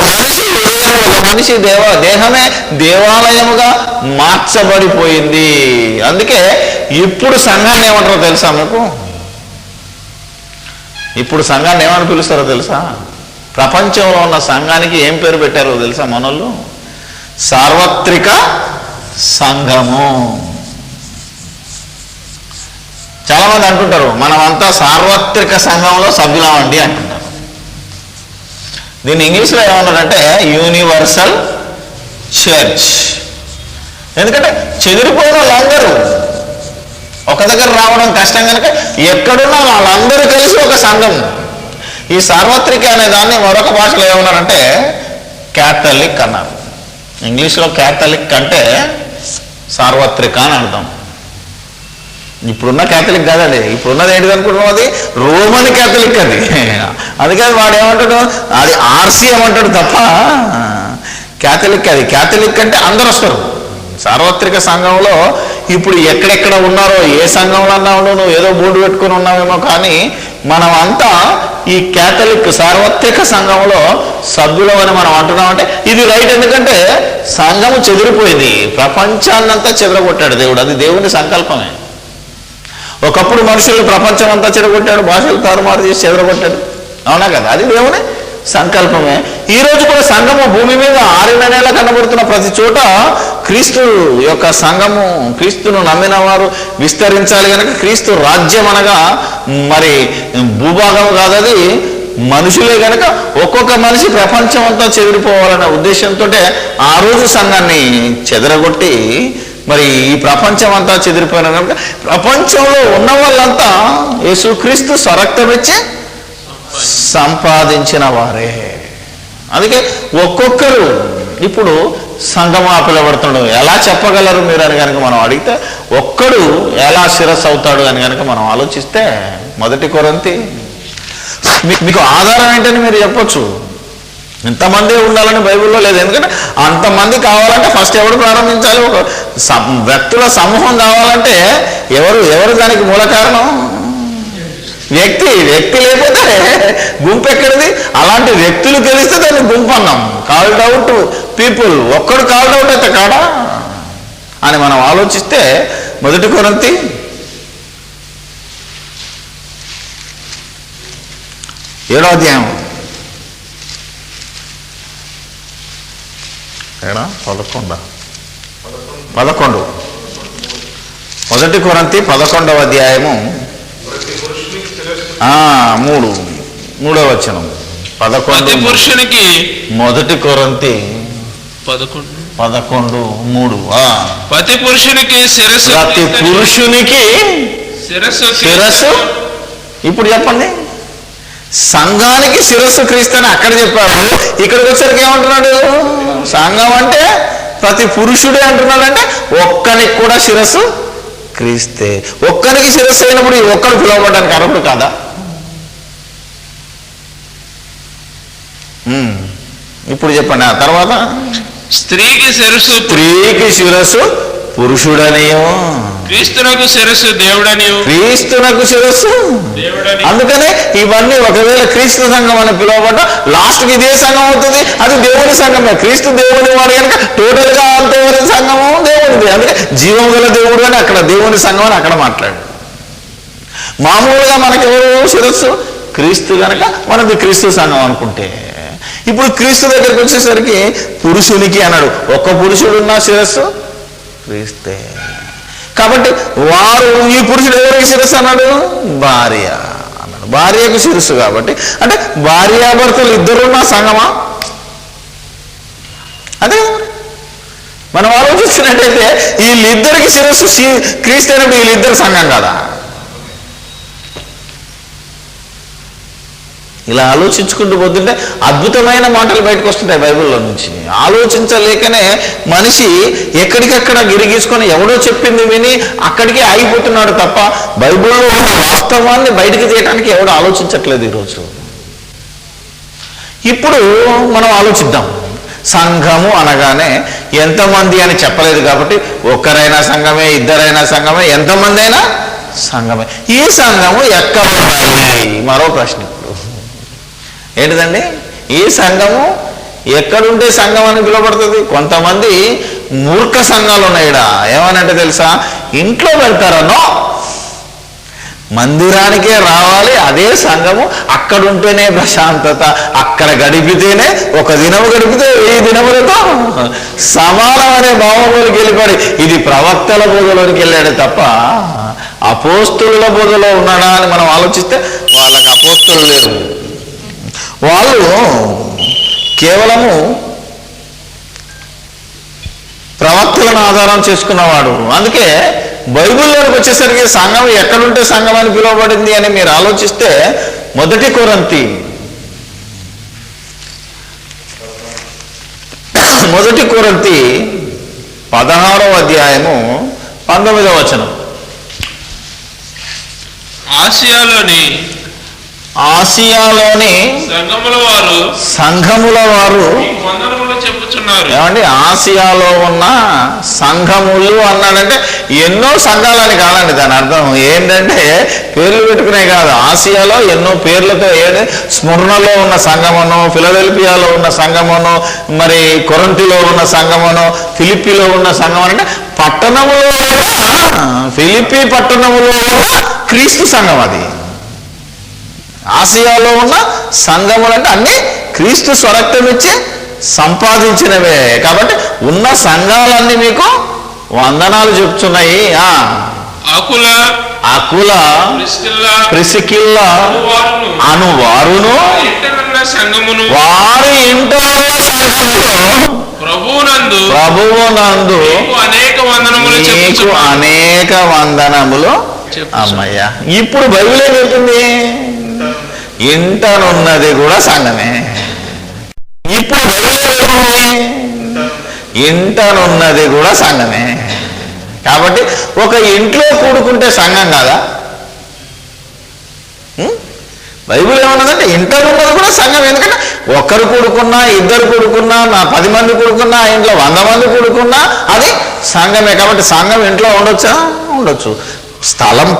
మనిషి దేహమే దేవాలయముగా మార్చబడిపోయింది. అందుకే ఇప్పుడు సంఘాన్ని ఏమంటారో తెలుసా మీకు? ఇప్పుడు సంఘాన్ని ఏమని పిలుస్తారో తెలుసా? ప్రపంచంలో ఉన్న సంఘానికి ఏం పేరు పెట్టారో తెలుసా మనోళ్ళు? సార్వత్రిక సంఘము. చాలా మంది అంటుంటారు మనమంతా సార్వత్రిక సంఘంలో సభ్యులమండి అంటుంటారు. దీన్ని ఇంగ్లీష్లో ఏమన్నారంటే యూనివర్సల్ చర్చ్. ఎందుకంటే చెదిరిపోయిన వాళ్ళందరూ ఒక దగ్గర రావడం కష్టం కనుక ఎక్కడున్నా వాళ్ళందరూ కలిసి ఒక సంఘం. ఈ సార్వత్రిక అనే దాన్ని మరొక భాషలో ఏమన్నారంటే క్యాథలిక్ అన్నారు. ఇంగ్లీష్లో క్యాథలిక్ అంటే సార్వత్రిక అని అర్థం. ఇప్పుడున్న క్యాథలిక్ కాదండి. ఇప్పుడున్నది ఏంటిది అనుకుంటున్నాం? అది రోమన్ క్యాథలిక్. అది అందుకని వాడు ఏమంటాడు? అది ఆర్సీ ఏమంటాడు తప్ప క్యాథలిక్. అది క్యాథలిక్ అంటే అందరూ వస్తారు. సార్వత్రిక సంఘంలో ఇప్పుడు ఎక్కడెక్కడ ఉన్నారో, ఏ సంఘంలో అన్నా ఉండవు, నువ్వు ఏదో బోర్డు పెట్టుకుని ఉన్నావేమో, కానీ మనం అంతా ఈ క్యాథలిక్ సార్వత్రిక సంఘంలో సభ్యులమని మనం అంటున్నామంటే ఇది రైట్. ఎందుకంటే సంఘము చెదిరిపోయింది, ప్రపంచాన్నంతా చెదరగొట్టాడు దేవుడు. అది దేవుని సంకల్పమే. ఒకప్పుడు మనుషులు ప్రపంచం అంతా చెదరగొట్టాడు, భాషలు తారుమారు చేసి చెదరగొట్టాడు. అవునా కదా? అది దేవుని సంకల్పమే. ఈ రోజు కూడా సంఘము భూమి మీద 6 నెలల కనబడుతున్న ప్రతి చోట క్రీస్తు యొక్క సంఘము, క్రీస్తును నమ్మిన వారు విస్తరించాలి కనుక క్రీస్తు రాజ్యం అనగా మరి భూభాగం కాదు, అది మనుషులే కనుక ఒక్కొక్క మనిషి ప్రపంచం అంతా చెదిరిపోవాలనే ఉద్దేశంతో ఆ రోజు సంఘాన్ని చెదరగొట్టి మరి ఈ ప్రపంచం అంతా చెదిరిపోయిన కనుక ప్రపంచంలో ఉన్న వాళ్ళంతా యేసుక్రీస్తు స్వరక్తం ఇచ్చి సంపాదించిన వారే. అందుకే ఒక్కొక్కరు ఇప్పుడు సంఘమా పిలవడుతున్నాడు. ఎలా చెప్పగలరు మీరు అని కనుక మనం అడిగితే ఒక్కడు ఎలా శిరస్సు అవుతాడు అని కనుక మనం ఆలోచిస్తే 1 కొరింథీ మీకు ఆధారం ఏంటని మీరు చెప్పొచ్చు. ఇంతమంది ఉండాలని బైబిల్లో లేదు. ఎందుకంటే అంతమంది కావాలంటే ఫస్ట్ ఎవరు ప్రారంభించాలి? ఒక వ్యక్తుల సమూహం కావాలంటే ఎవరు దానికి మూల కారణం? వ్యక్తి లేకపోతే గుంపు ఎక్కడిది? అలాంటి వ్యక్తులు కలిస్తే దాన్ని గుంపు అన్నాం. Called out people. ఒక్కడు కాల్డ్ అవుట్ అయితే కాడా అని మనం ఆలోచిస్తే 1 కొరింథీ 7వ అధ్యాయం 11 1 కొరింథీ 11వ అధ్యాయము 3వ వచనం. 11 పురుషునికి 1 కొరింథీ 11:3 ప్రతి పురుషునికి శిరస్సు. ఇప్పుడు చెప్పండి, సంఘానికి శిరస్సు క్రీస్తు అని అక్కడ చెప్పారు. ఇక్కడికి వచ్చేసరికి ఏమంటున్నాడు? సంఘం అంటే ప్రతి పురుషుడే అంటున్నాడు. అంటే ఒక్కనికి కూడా శిరస్సు క్రీస్తే. ఒక్కరికి శిరస్సు అయినప్పుడు ఈ ఒక్కడు పిలువబడ్డానికి అర్హుడు కాదా? ఇప్పుడు చెప్పండి. ఆ తర్వాత స్త్రీకి శిరస్సు పురుషుడనియో, క్రీస్తునకు శిరస్సు దేవుడనియో. క్రీస్తునకు శిరస్సు దేవుడని. అందుకనే ఇవన్నీ ఒకవేళ క్రీస్తు సంఘం అని పిలువబడ్డ లాస్ట్కి ఇదే సంఘం అవుతుంది. అది దేవుని సంఘమే. క్రీస్తు దేవుని వాడు కనుక టోటల్ గా అంతవరకు సంఘము దేవుడిది. అందుకే జీవం గల దేవుడు అని అక్కడ దేవుని సంఘం అని అక్కడ మాట్లాడు. మామూలుగా మనకి ఎవరు శిరస్సు? క్రీస్తు కనుక మనది క్రీస్తు సంఘం అనుకుంటే ఇప్పుడు క్రీస్తు దగ్గరికి వచ్చేసరికి పురుషునికి అన్నాడు. ఒక్క పురుషుడు ఉన్న శిరస్సు క్రీస్తే. కాబట్టి వారు, ఈ పురుషుడు ఎవరికి శిరస్సు అన్నాడు? భార్య అన్నాడు. భార్యకు శిరస్సు కాబట్టి అంటే భార్యాభర్తలు ఇద్దరున్నా సంగమా? అదే మనం ఆలోచిస్తున్నట్టయితే వీళ్ళిద్దరికి శిరస్సు క్రీస్తు అయినప్పుడు వీళ్ళిద్దరు సంఘం కదా. ఇలా ఆలోచించుకుంటూ పోతుంటే అద్భుతమైన మాటలు బయటకు వస్తుంటాయి బైబిల్లో నుంచి. ఆలోచించలేకనే మనిషి ఎక్కడికక్కడ గిరిగీసుకొని ఎవడో చెప్పింది విని అక్కడికే ఆగిపోతున్నాడు తప్ప బైబిల్లో ఉన్న వాస్తవాన్ని బయటికి తీయడానికి ఎవడో ఆలోచించట్లేదు ఈరోజు. ఇప్పుడు మనం ఆలోచిద్దాం. సంఘము అనగానే ఎంతమంది అని చెప్పలేదు కాబట్టి ఒక్కరైనా సంఘమే, ఇద్దరైనా సంఘమే, ఎంతమంది అయినా సంఘమే. ఈ సంఘము ఎక్కడ ఉండాలి? మరో ప్రశ్న ఇప్పుడు ఏంటిదండి? ఈ సంఘము ఎక్కడుంటే సంఘం అని పిలువబడుతుంది? కొంతమంది మూర్ఖ సంఘాలు ఉన్నాయి. ఏమనంటే తెలుసా, ఇంట్లో పెడతారనో మందిరానికే రావాలి, అదే సంఘము, అక్కడుంటేనే ప్రశాంతత, అక్కడ గడిపితేనే, ఒక దినము గడిపితే 1000 దినములతో సమానం అనే భావంలోకి వెళ్ళిపడి ఇది ప్రవక్తల బోధలోనికి వెళ్ళాడు తప్ప అపోస్తుల బోధలో ఉన్నాడా అని మనం ఆలోచిస్తే వాళ్ళకి అపోస్తులు లేరు. వాళ్ళు కేవలము ప్రవక్తలను ఆధారం చేసుకున్నవాడు. అందుకే బైబిల్లోకి వచ్చేసరికి సంఘం ఎక్కడుంటే సంఘం అని పిలువబడింది అని మీరు ఆలోచిస్తే మొదటి కొరింథీ 16వ అధ్యాయము 19వ వచనం. ఆసియాలోని సంఘముల వారు ఏమండి, ఆసియాలో ఉన్న సంఘములు అన్నాడంటే ఎన్నో సంఘాలని కాదండి. దాని అర్థం ఏంటంటే పేర్లు పెట్టుకునే కాదు. ఆసియాలో ఎన్నో పేర్లతో, స్ముర్ణలో ఉన్న సంఘమును, ఫిలడెల్ఫియాలో ఉన్న సంఘమును, మరి కొరింథీలో ఉన్న సంఘమును, ఫిలిప్పీలో ఉన్న సంఘం అంటే పట్టణములో, ఫిలిప్పీ పట్టణములో క్రీస్తు సంఘం. అది ఆసియాలో ఉన్న సంఘములు అంటే అన్ని క్రీస్తు స్వరక్తం ఇచ్చి సంపాదించినవే. కాబట్టి ఉన్న సంఘాలన్నీ మీకు వందనాలు చెప్తున్నాయి. అకుల, ప్రిస్కిల్లా అను వారును వారి ఇంట ప్రభువునందు అనేక వందనములు. అమ్మయ్య, ఇప్పుడు బైబిల్ ఏం చెప్తుంది? ఇంటనున్నది కూడా సంఘమే. ఇప్పుడు ఇంటనున్నది కూడా సంఘమే. కాబట్టి ఒక ఇంట్లో కూడుకుంటే సంఘం కాదా? బైబిల్ ఏమన్నదంటే ఇంటనున్నది కూడా సంఘం. ఎందుకంటే ఒక్కరు కూడుకున్నా, ఇద్దరు కూడుకున్నా, 10 మంది కూడుకున్నా, ఇంట్లో 100 మంది కూడుకున్నా అది సంఘమే. కాబట్టి సంఘం ఇంట్లో ఉండొచ్చా? ఉండొచ్చు. స్థలం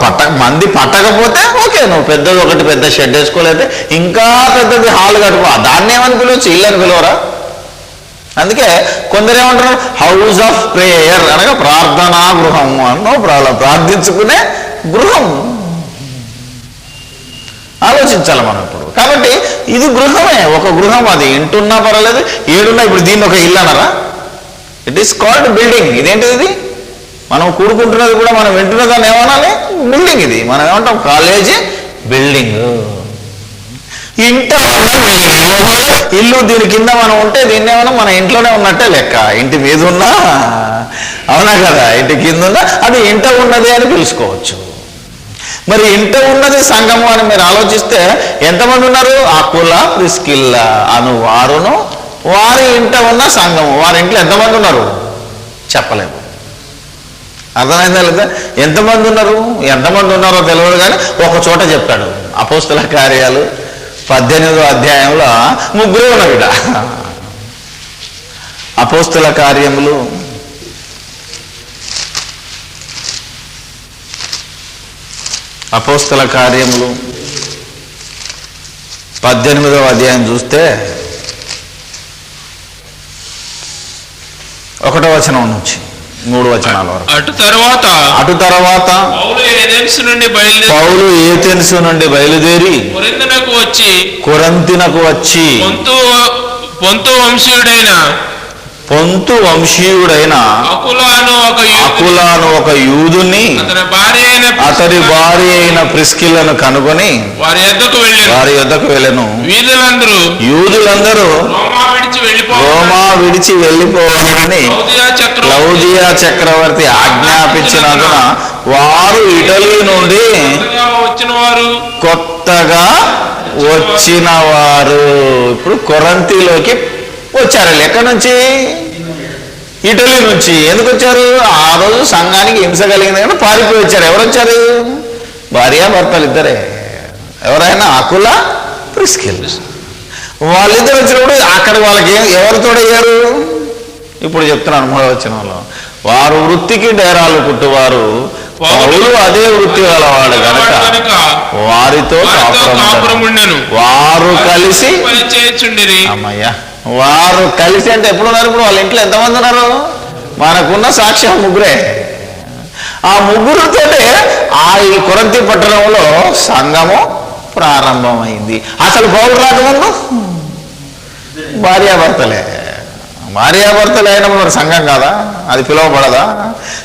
మంది పట్టకపోతే ఓకే, నువ్వు ఒకటి పెద్ద షెడ్ వేసుకోలేతే ఇంకా పెద్దది హాల్ కట్టుకో, దాన్ని ఏమని పిలవచ్చు? ఇల్లు అని పిలవరా? అందుకే కొందరు ఏమంటారు, హౌస్ ఆఫ్ ప్రేయర్ అనగా ప్రార్థనా గృహం. నో ప్రాబ్లం, ప్రార్థించుకునే గృహం. ఆలోచించాలి మనం ఇప్పుడు. కాబట్టి ఇది గృహమే, ఒక గృహం. అది ఇంటున్నా పర్వాలేదు, ఏడున్నా. ఇప్పుడు దీన్ని ఒక ఇల్లు అనరా? It is called building. ఇదేంటిది? ఇది మనం కూడుకుంటున్నది కూడా, మనం వింటున్నదాన్ని ఏమనాలి? బిల్డింగ్. ఇది మనం ఏమంటాం? College building. ఇంట ఇల్లు, దీని కింద మనం ఉంటే దీన్ని ఏమన్నా మన ఇంట్లోనే ఉన్నట్టే లెక్క. ఇంటి మీద ఉన్నా, అవునా కదా, ఇంటి కింద ఉన్నా అది ఇంట ఉన్నది అని పిలుచుకోవచ్చు. మరి ఇంట ఉన్నది సంఘము అని మీరు ఆలోచిస్తే ఎంతమంది ఉన్నారు? అకుల, ప్రిస్కిల్లా అను వారును వారి ఇంట ఉన్న సంఘము. వారి ఇంట్లో ఎంతమంది ఉన్నారు చెప్పలేము. అర్థమైందా లేదా? ఎంతమంది ఉన్నారో తెలియదు, కానీ ఒక చోట చెప్పాడు. అపోస్తల కార్యాలు 18వ అధ్యాయంలో 3 ఉన్నారు ఇక్కడ. అపోస్తల కార్యములు 18వ అధ్యాయం చూస్తే 1వ వచనం నుంచి 3 వచనాల వరకు. అటు తర్వాత పౌలు ఏథెన్సు నుండి బయలుదేరి కొరింథీనకు వచ్చి పొంతు వంశీయుడైన పొంతు వంశీయుడైన అకులాను ఒక యూదుని అతడి భార్య అయిన ప్రిస్కిల్లను కనుగొని వారి యొద్దకు వెళ్ళెను. యూదులందరూ రోమా విడిచి వెళ్ళిపోవాలని క్లౌదియా చక్రవర్తి ఆజ్ఞాపించినందున వారు ఇటలీ నుండి కొత్తగా వచ్చిన వారు ఇప్పుడు కొరంతిలోకి వచ్చారు. ఎక్కడి నుంచి? ఇటలీ నుంచి. ఎందుకు వచ్చారు? ఆ రోజు సంఘానికి హింస కలిగింది కానీ పారిపోయి వచ్చారు. ఎవరు వచ్చారు? భార్యాభర్తలు ఇద్దరే. ఎవరైనా అకుల, ప్రిస్కిల్. వాళ్ళిద్దరు వచ్చినప్పుడు అక్కడ వాళ్ళకి ఎవరితోడయ్యారు? ఇప్పుడు చెప్తున్నాను 3వ వచనంలో, వారు వృత్తికి డేరాలు కుట్టువారు, పౌలు అదే వృత్తి గలవాడు కనుక వారితో వారు కలిసి అమ్మయ్యా వారు కలిసి అంటే ఎప్పుడున్నారు? ఇప్పుడు వాళ్ళ ఇంట్లో ఎంతమంది ఉన్నారు? మనకున్న సాక్ష్యం 3. ఆ 3తోటే ఆ ఈ కొరంతి పట్టణంలో సంఘము ప్రారంభమైంది. అసలు పౌలు రాకముందు భార్యాభర్తలే అయినప్పుడు మరి సంఘం కాదా? అది పిలువబడదా?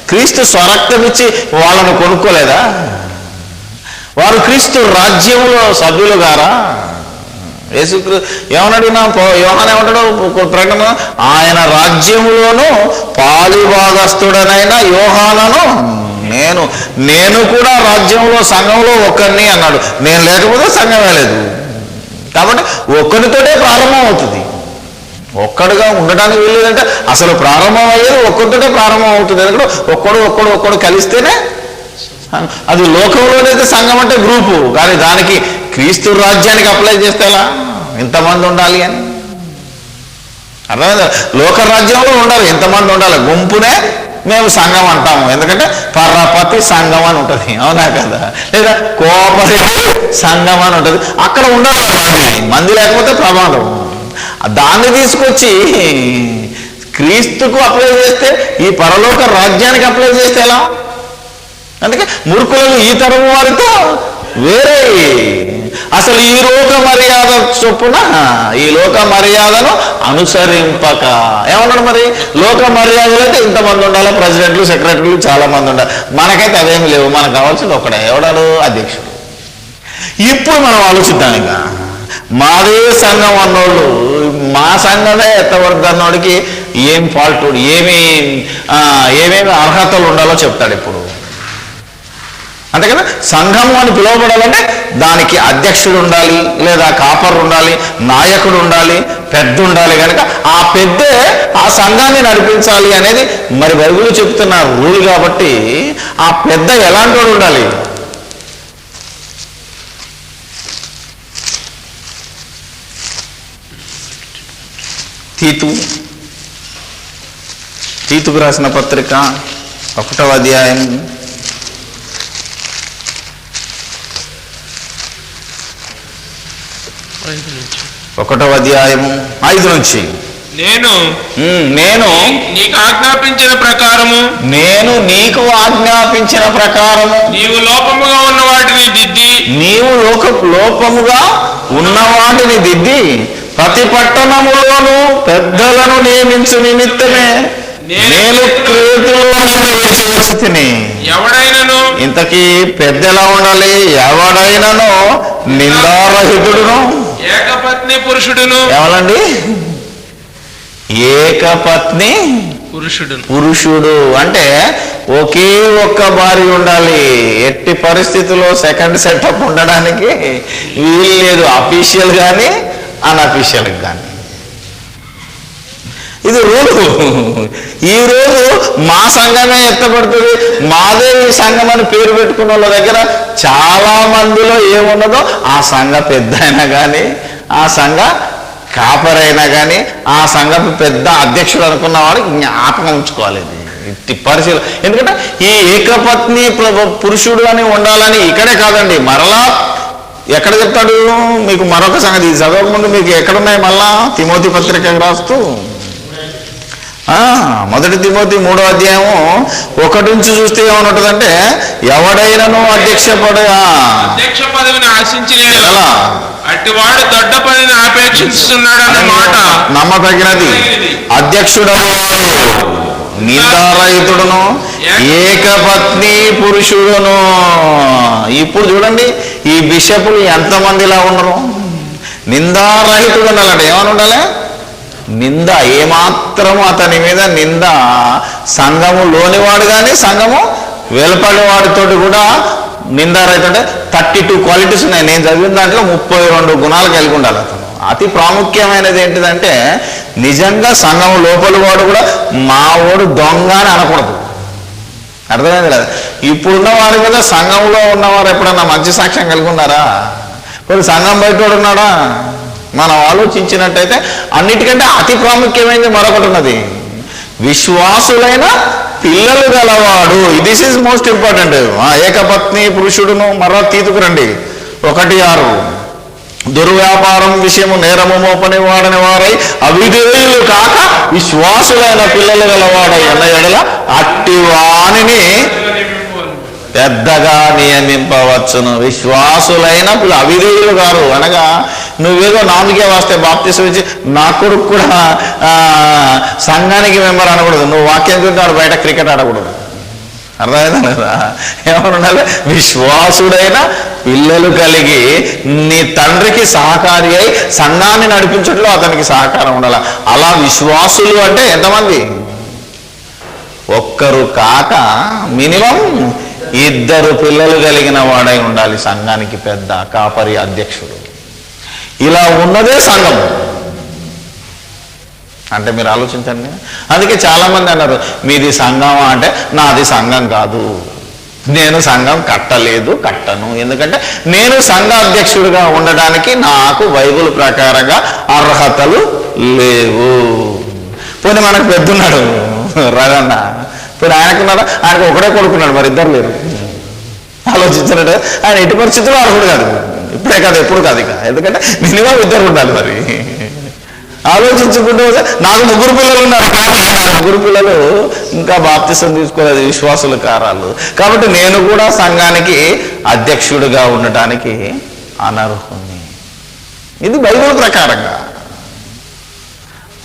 క్రీస్తు స్వరక్తం ఇచ్చి వాళ్ళను కొనుక్కోలేదా? వారు క్రీస్తు రాజ్యంలో సభ్యులు గారా? ఏమన్నాడు యోహాను? ఏమంటాడు ప్రకటన? ఆయన రాజ్యములోను పాలిభాగస్తుడనైన యోహానను నేను కూడా రాజ్యంలో సంఘంలో ఒక్కరిని అన్నాడు. నేను లేకపోతే సంఘమే లేదు. కాబట్టి ఒక్కరితోటే ప్రారంభం అవుతుంది. ఒక్కడుగా ఉండడానికి వీల్లేదంటే అసలు ప్రారంభం అయ్యేది ఒక్కరితోటే ప్రారంభం అవుతుంది. ఎందుకంటే ఒక్కడు కలిస్తేనే అది. లోకంలోనైతే సంఘం అంటే గ్రూపు, కానీ దానికి క్రీస్తు రాజ్యానికి అప్లై చేస్తే ఎలా? ఇంతమంది ఉండాలి అని అర్థమైందా? లోక రాజ్యంలో ఉండాలి, ఎంతమంది ఉండాలి? గుంపునే మేము సంఘం అంటాము. ఎందుకంటే పరపతి సంఘం అని ఉంటుంది, అవునా కదా? లేదా కోఆపరేటివ్ సంఘం అని ఉంటుంది. అక్కడ ఉండాలి మంది లేకపోతే ప్రమాదం. దాన్ని తీసుకొచ్చి క్రీస్తుకు అప్లై చేస్తే, ఈ పరలోక రాజ్యానికి అప్లై చేస్తే ఎలా? అందుకే మూర్ఖులను ఈ తరం వారితో వేరే. అసలు ఈ లోక మర్యాద చొప్పున ఈ లోక మర్యాదను అనుసరింపక ఏమన్నాడు? మరి లోక మర్యాదలు అయితే ఇంతమంది ఉండాలి, ప్రెసిడెంట్లు, సెక్రటరీలు చాలా మంది ఉండాలి. మనకైతే అదేమి లేవు. మనకు కావాల్సింది ఒకడే. ఎవడాడు? అధ్యక్షుడు. ఇప్పుడు మనం ఆలోచిద్దాం. ఇక మాదే సంఘం అన్నోళ్ళు, మా సంఘమే ఎత్తవద్దు అన్నోడికి ఏం ఫాల్ట్, ఏమేమి అర్హతలు ఉండాలో చెప్తాడు ఇప్పుడు. అంతే కదా? సంఘము అని పిలువబడాలంటే దానికి అధ్యక్షుడు ఉండాలి, లేదా కాపర్ ఉండాలి, నాయకుడు ఉండాలి, పెద్ద ఉండాలి. కనుక ఆ పెద్దే ఆ సంఘాన్ని నడిపించాలి అనేది మరి బైబిల్ చెప్తున్న రూల్. కాబట్టి ఆ పెద్ద ఎలాంటి వాడు ఉండాలి? తీతుకు రాసిన పత్రిక 1వ అధ్యాయం 1వ అధ్యాయము 5 నుంచి, నేను నీకు ఆజ్ఞాపించిన ప్రకారము నీవు లోపముగా ఉన్న వాటిని దిద్ది ప్రతి పట్టణములోను పెద్దలను నియమించు నిమిత్తమే నేను ఎవడైనను. ఇంతకీ పెద్ద ఎలా ఉండాలి? ఎవడైనను నిందారహితుడును ఏకపత్ని పురుషుడును. ఎవరండి? ఏకపత్ని పురుషుడు అంటే ఒకే ఒక్క భార్య ఉండాలి. ఎట్టి పరిస్థితుల్లో సెకండ్ సెటప్ ఉండడానికి వీలు లేదు, అఫీషియల్ కానీ అన్అఫీషియల్ కానీ. ఇది రూలు. ఈ రోజు మా సంఘమే ఎత్తపడుతుంది. మాదే ఈ సంఘం అని పేరు పెట్టుకున్న వాళ్ళ దగ్గర చాలా మందిలో ఏమున్నదో ఆ సంఘ పెద్ద అయినా కానీ, ఆ సంఘ కాపర్ అయినా కానీ, ఆ సంఘపు పెద్ద అధ్యక్షుడు అనుకున్న వాడికి జ్ఞాపకం ఉంచుకోవాలి. ఇట్టి పరిశీలన. ఎందుకంటే ఈ ఏకపత్ని పురుషుడు అని ఉండాలని ఇక్కడే కాదండి, మరలా ఎక్కడ చెప్తాడు మీకు మరొక సంగతి. చదవక ముందు మీకు ఎక్కడున్నాయి మళ్ళా తిమోతి పత్రిక రాస్తూ మొదటి తిమోతి 3వ అధ్యాయము 1 నుంచి చూస్తే ఏమని ఉంటుందంటే, ఎవడైనను అధ్యక్ష పదవిని ఆశించిన ఎలా అట్టివాడు దొడ్డ పనిని ఆపేక్షిస్తున్నాడు అన్న మాట నమ్మదగినది. అధ్యక్షుడను నిందారహితుడును ఏకపత్ని పురుషుడును. ఇప్పుడు చూడండి, ఈ బిషపులు ఎంతమందిలా ఉండరు? నిందారహితుడు ఉండాలంటే ఏమని ఉండాలి? నింద ఏమాత్రము అతని మీద నింద, సంఘము లోనివాడు కానీ సంఘము వెలుపడివాడితో కూడా నిందారహితుడు అంటే 32 క్వాలిటీస్ ఉన్నాయి. నేను చదివిన దాంట్లో 32 గుణాలు కలిగి ఉండాలి అతను. అతి ప్రాముఖ్యమైనది ఏంటిదంటే, నిజంగా సంఘం లోపలి వాడు కూడా మా ఓడు దొంగ అని అనకూడదు. అర్థమైంది కదా? ఇప్పుడున్న వారి మీద సంఘంలో ఉన్నవారు ఎప్పుడన్నా మంచి సాక్ష్యం కలిగి ఉన్నారా? కొన్ని సంఘం బయట ఉన్నాడా? మనం ఆలోచించినట్టయితే అన్నిటికంటే అతి ప్రాముఖ్యమైనది మరొకటి ఉన్నది, విశ్వాసులైన పిల్లలు గలవాడు. This is most important. ఏకపత్ని పురుషుడును. మరో తీతుకురండి 1:6. దుర్వ్యాపారం విషయము నేరము మోపని వాడని వారై అవిధేయులు కాక విశ్వాసులైన పిల్లలు గలవాడై ఉన్న ఎడల అట్టి వానిని పెద్దగా నియమింపవచ్చును. విశ్వాసులైన అవిధేయులు గారు అనగా, నువ్వేదో నామికే వస్తే బాప్తిసం ఇచ్చి నా కొడుకు కూడా సంఘానికి మెంబర్ అనకూడదు. నువ్వు వాక్యం చూంటాడు, బయట క్రికెట్ ఆడకూడదు. అర్థమైందా లేదా? ఏమని ఉండాలి? విశ్వాసుడైన పిల్లలు కలిగి నీ తండ్రికి సహకారి అయి సంఘాన్ని నడిపించట్లో అతనికి సహకారం ఉండాలి. అలా విశ్వాసులు అంటే ఎంతమంది? ఒక్కరు కాక మినిమం 2 పిల్లలు కలిగిన వాడై ఉండాలి సంఘానికి పెద్ద, కాపరి, అధ్యక్షుడు. ఇలా ఉన్నదే సంఘం అంటే మీరు ఆలోచించండి. అందుకే చాలామంది అన్నారు, మీది సంఘమా అంటే, నాది సంఘం కాదు, నేను సంఘం కట్టను. ఎందుకంటే నేను సంఘ అధ్యక్షుడిగా ఉండడానికి నాకు బైబిల్ ప్రకారంగా అర్హతలు లేవు. పోనీ మనకు పెద్దన్నాడు రగన్న, పోనీ ఆయనకున్నారా? ఆయనకు ఒకడే కొడుకున్నాడు, మరి ఇద్దరు లేరు. ఆలోచించినట్టు ఆయన ఎట్టి పరిస్థితుల్లో అర్హుడు కాదు. ఇప్పుడే కాదు, ఎప్పుడు కాదు. ఇక ఎందుకంటే మినిమం 2 ఉండాలి. మరి ఆలోచించుకుంటూ నాకు 3 పిల్లలు ఉన్నారు, 3 పిల్లలు ఇంకా బాప్తిసం తీసుకోలేదు, విశ్వాసుల కారాలు. కాబట్టి నేను కూడా సంఘానికి అధ్యక్షుడిగా ఉండటానికి అనర్హుని. ఇది బైబిల్ ప్రకారంగా.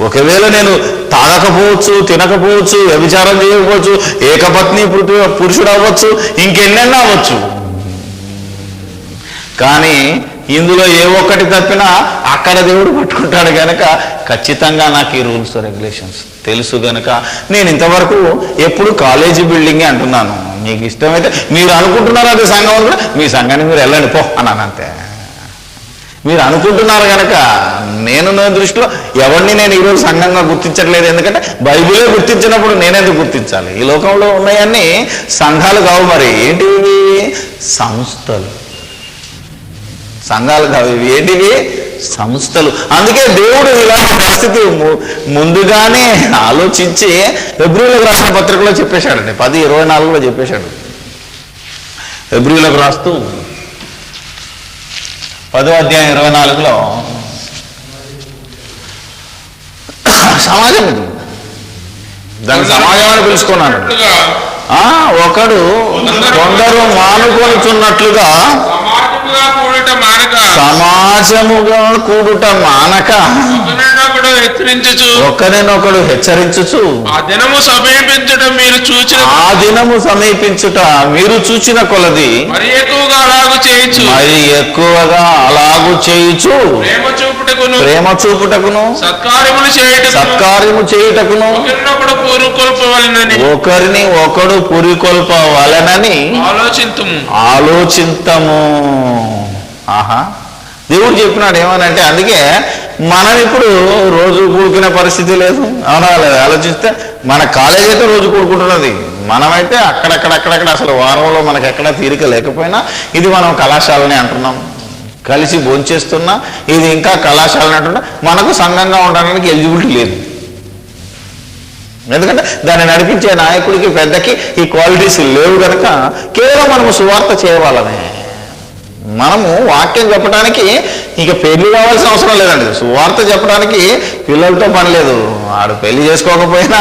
ఒకవేళ నేను తాగకపోవచ్చు, తినకపోవచ్చు, వ్యభిచారం చేయకపోవచ్చు, ఏకపత్ని పురుషుడు అవ్వచ్చు, ఇంకెన్నెన్నో అవ్వచ్చు. కానీ ఇందులో ఏ ఒక్కటి తప్పినా అక్కడ దేవుడు పట్టుకుంటాడు కనుక ఖచ్చితంగా నాకు ఈ రూల్స్ రెగ్యులేషన్స్ తెలుసు కనుక నేను ఇంతవరకు ఎప్పుడు కాలేజీ బిల్డింగే అంటున్నాను. మీకు ఇష్టమైతే మీరు అనుకుంటున్నారు అది సంఘం కూడా, మీ సంఘానికి మీరు వెళ్ళండి పో అన్నాను అంతే. మీరు అనుకుంటున్నారు కనుక నా దృష్టిలో ఎవరిని నేను ఈరోజు సంఘంగా గుర్తించట్లేదు. ఎందుకంటే బైబిలే గుర్తించినప్పుడు నేనెందుకు గుర్తించాలి? ఈ లోకంలో ఉన్నాయన్నీ సంఘాలు కావు. మరి ఏంటివి? సంస్థలు. సంఘాలు కావు ఇవి. ఏంటివి? సంస్థలు. అందుకే దేవుడు ఇలాంటి పరిస్థితి ముందుగానే ఆలోచించి హెబ్రీయులకు రాసిన పత్రికలో చెప్పేశాడండి. 10:24 చెప్పేశాడు. హెబ్రీయులకు రాస్తూ 10వ అధ్యాయం 24 సమాజం ఇది. దాని సమాజం అని పిలుచుకున్నాను. కొందరు మానుకొనుచున్నట్లుగా సమాజముగా కూడుట మానక ఒకరినొకడు హెచ్చరించుచు ఆ దినము సమీపించుట మీరు చూచిన కొలది మరి ఎక్కువగా అలాగు చేయుచు ప్రేమ చూపుటకును సత్కార్యము చేయుటకును ఒకరిని ఒకడు పురికొల్పవలెనని ఆలోచింతము. ఆహా, దేవుడు చెప్పినాడు ఏమనంటే, అందుకే మనం ఇప్పుడు రోజు కూడుకునే పరిస్థితి లేదు. అవునా లేదు? ఆలోచిస్తే మన కాలేజీ అయితే రోజు కూడుకుంటున్నది. మనమైతే అక్కడక్కడ అసలు వారంలో మనకు ఎక్కడ తీరిక లేకపోయినా ఇది మనం కళాశాలని అంటున్నాం. కలిసి భోంచేస్తున్నా ఇది ఇంకా కళాశాలని అంటున్నా. మనకు సంఘంగా ఉండడానికి ఎలిజిబిలిటీ లేదు. ఎందుకంటే దాన్ని నడిపించే నాయకుడికి పెద్దకి ఈ క్వాలిటీస్ లేవు కనుక కేవలం మనము సువార్త చేయవాలనే మనము వాక్యం చెప్పడానికి ఇక పెళ్లి కావాల్సిన అవసరం లేదండి. సువార్త చెప్పడానికి పిల్లలతో పని లేదు. వాడు పెళ్లి చేసుకోకపోయినా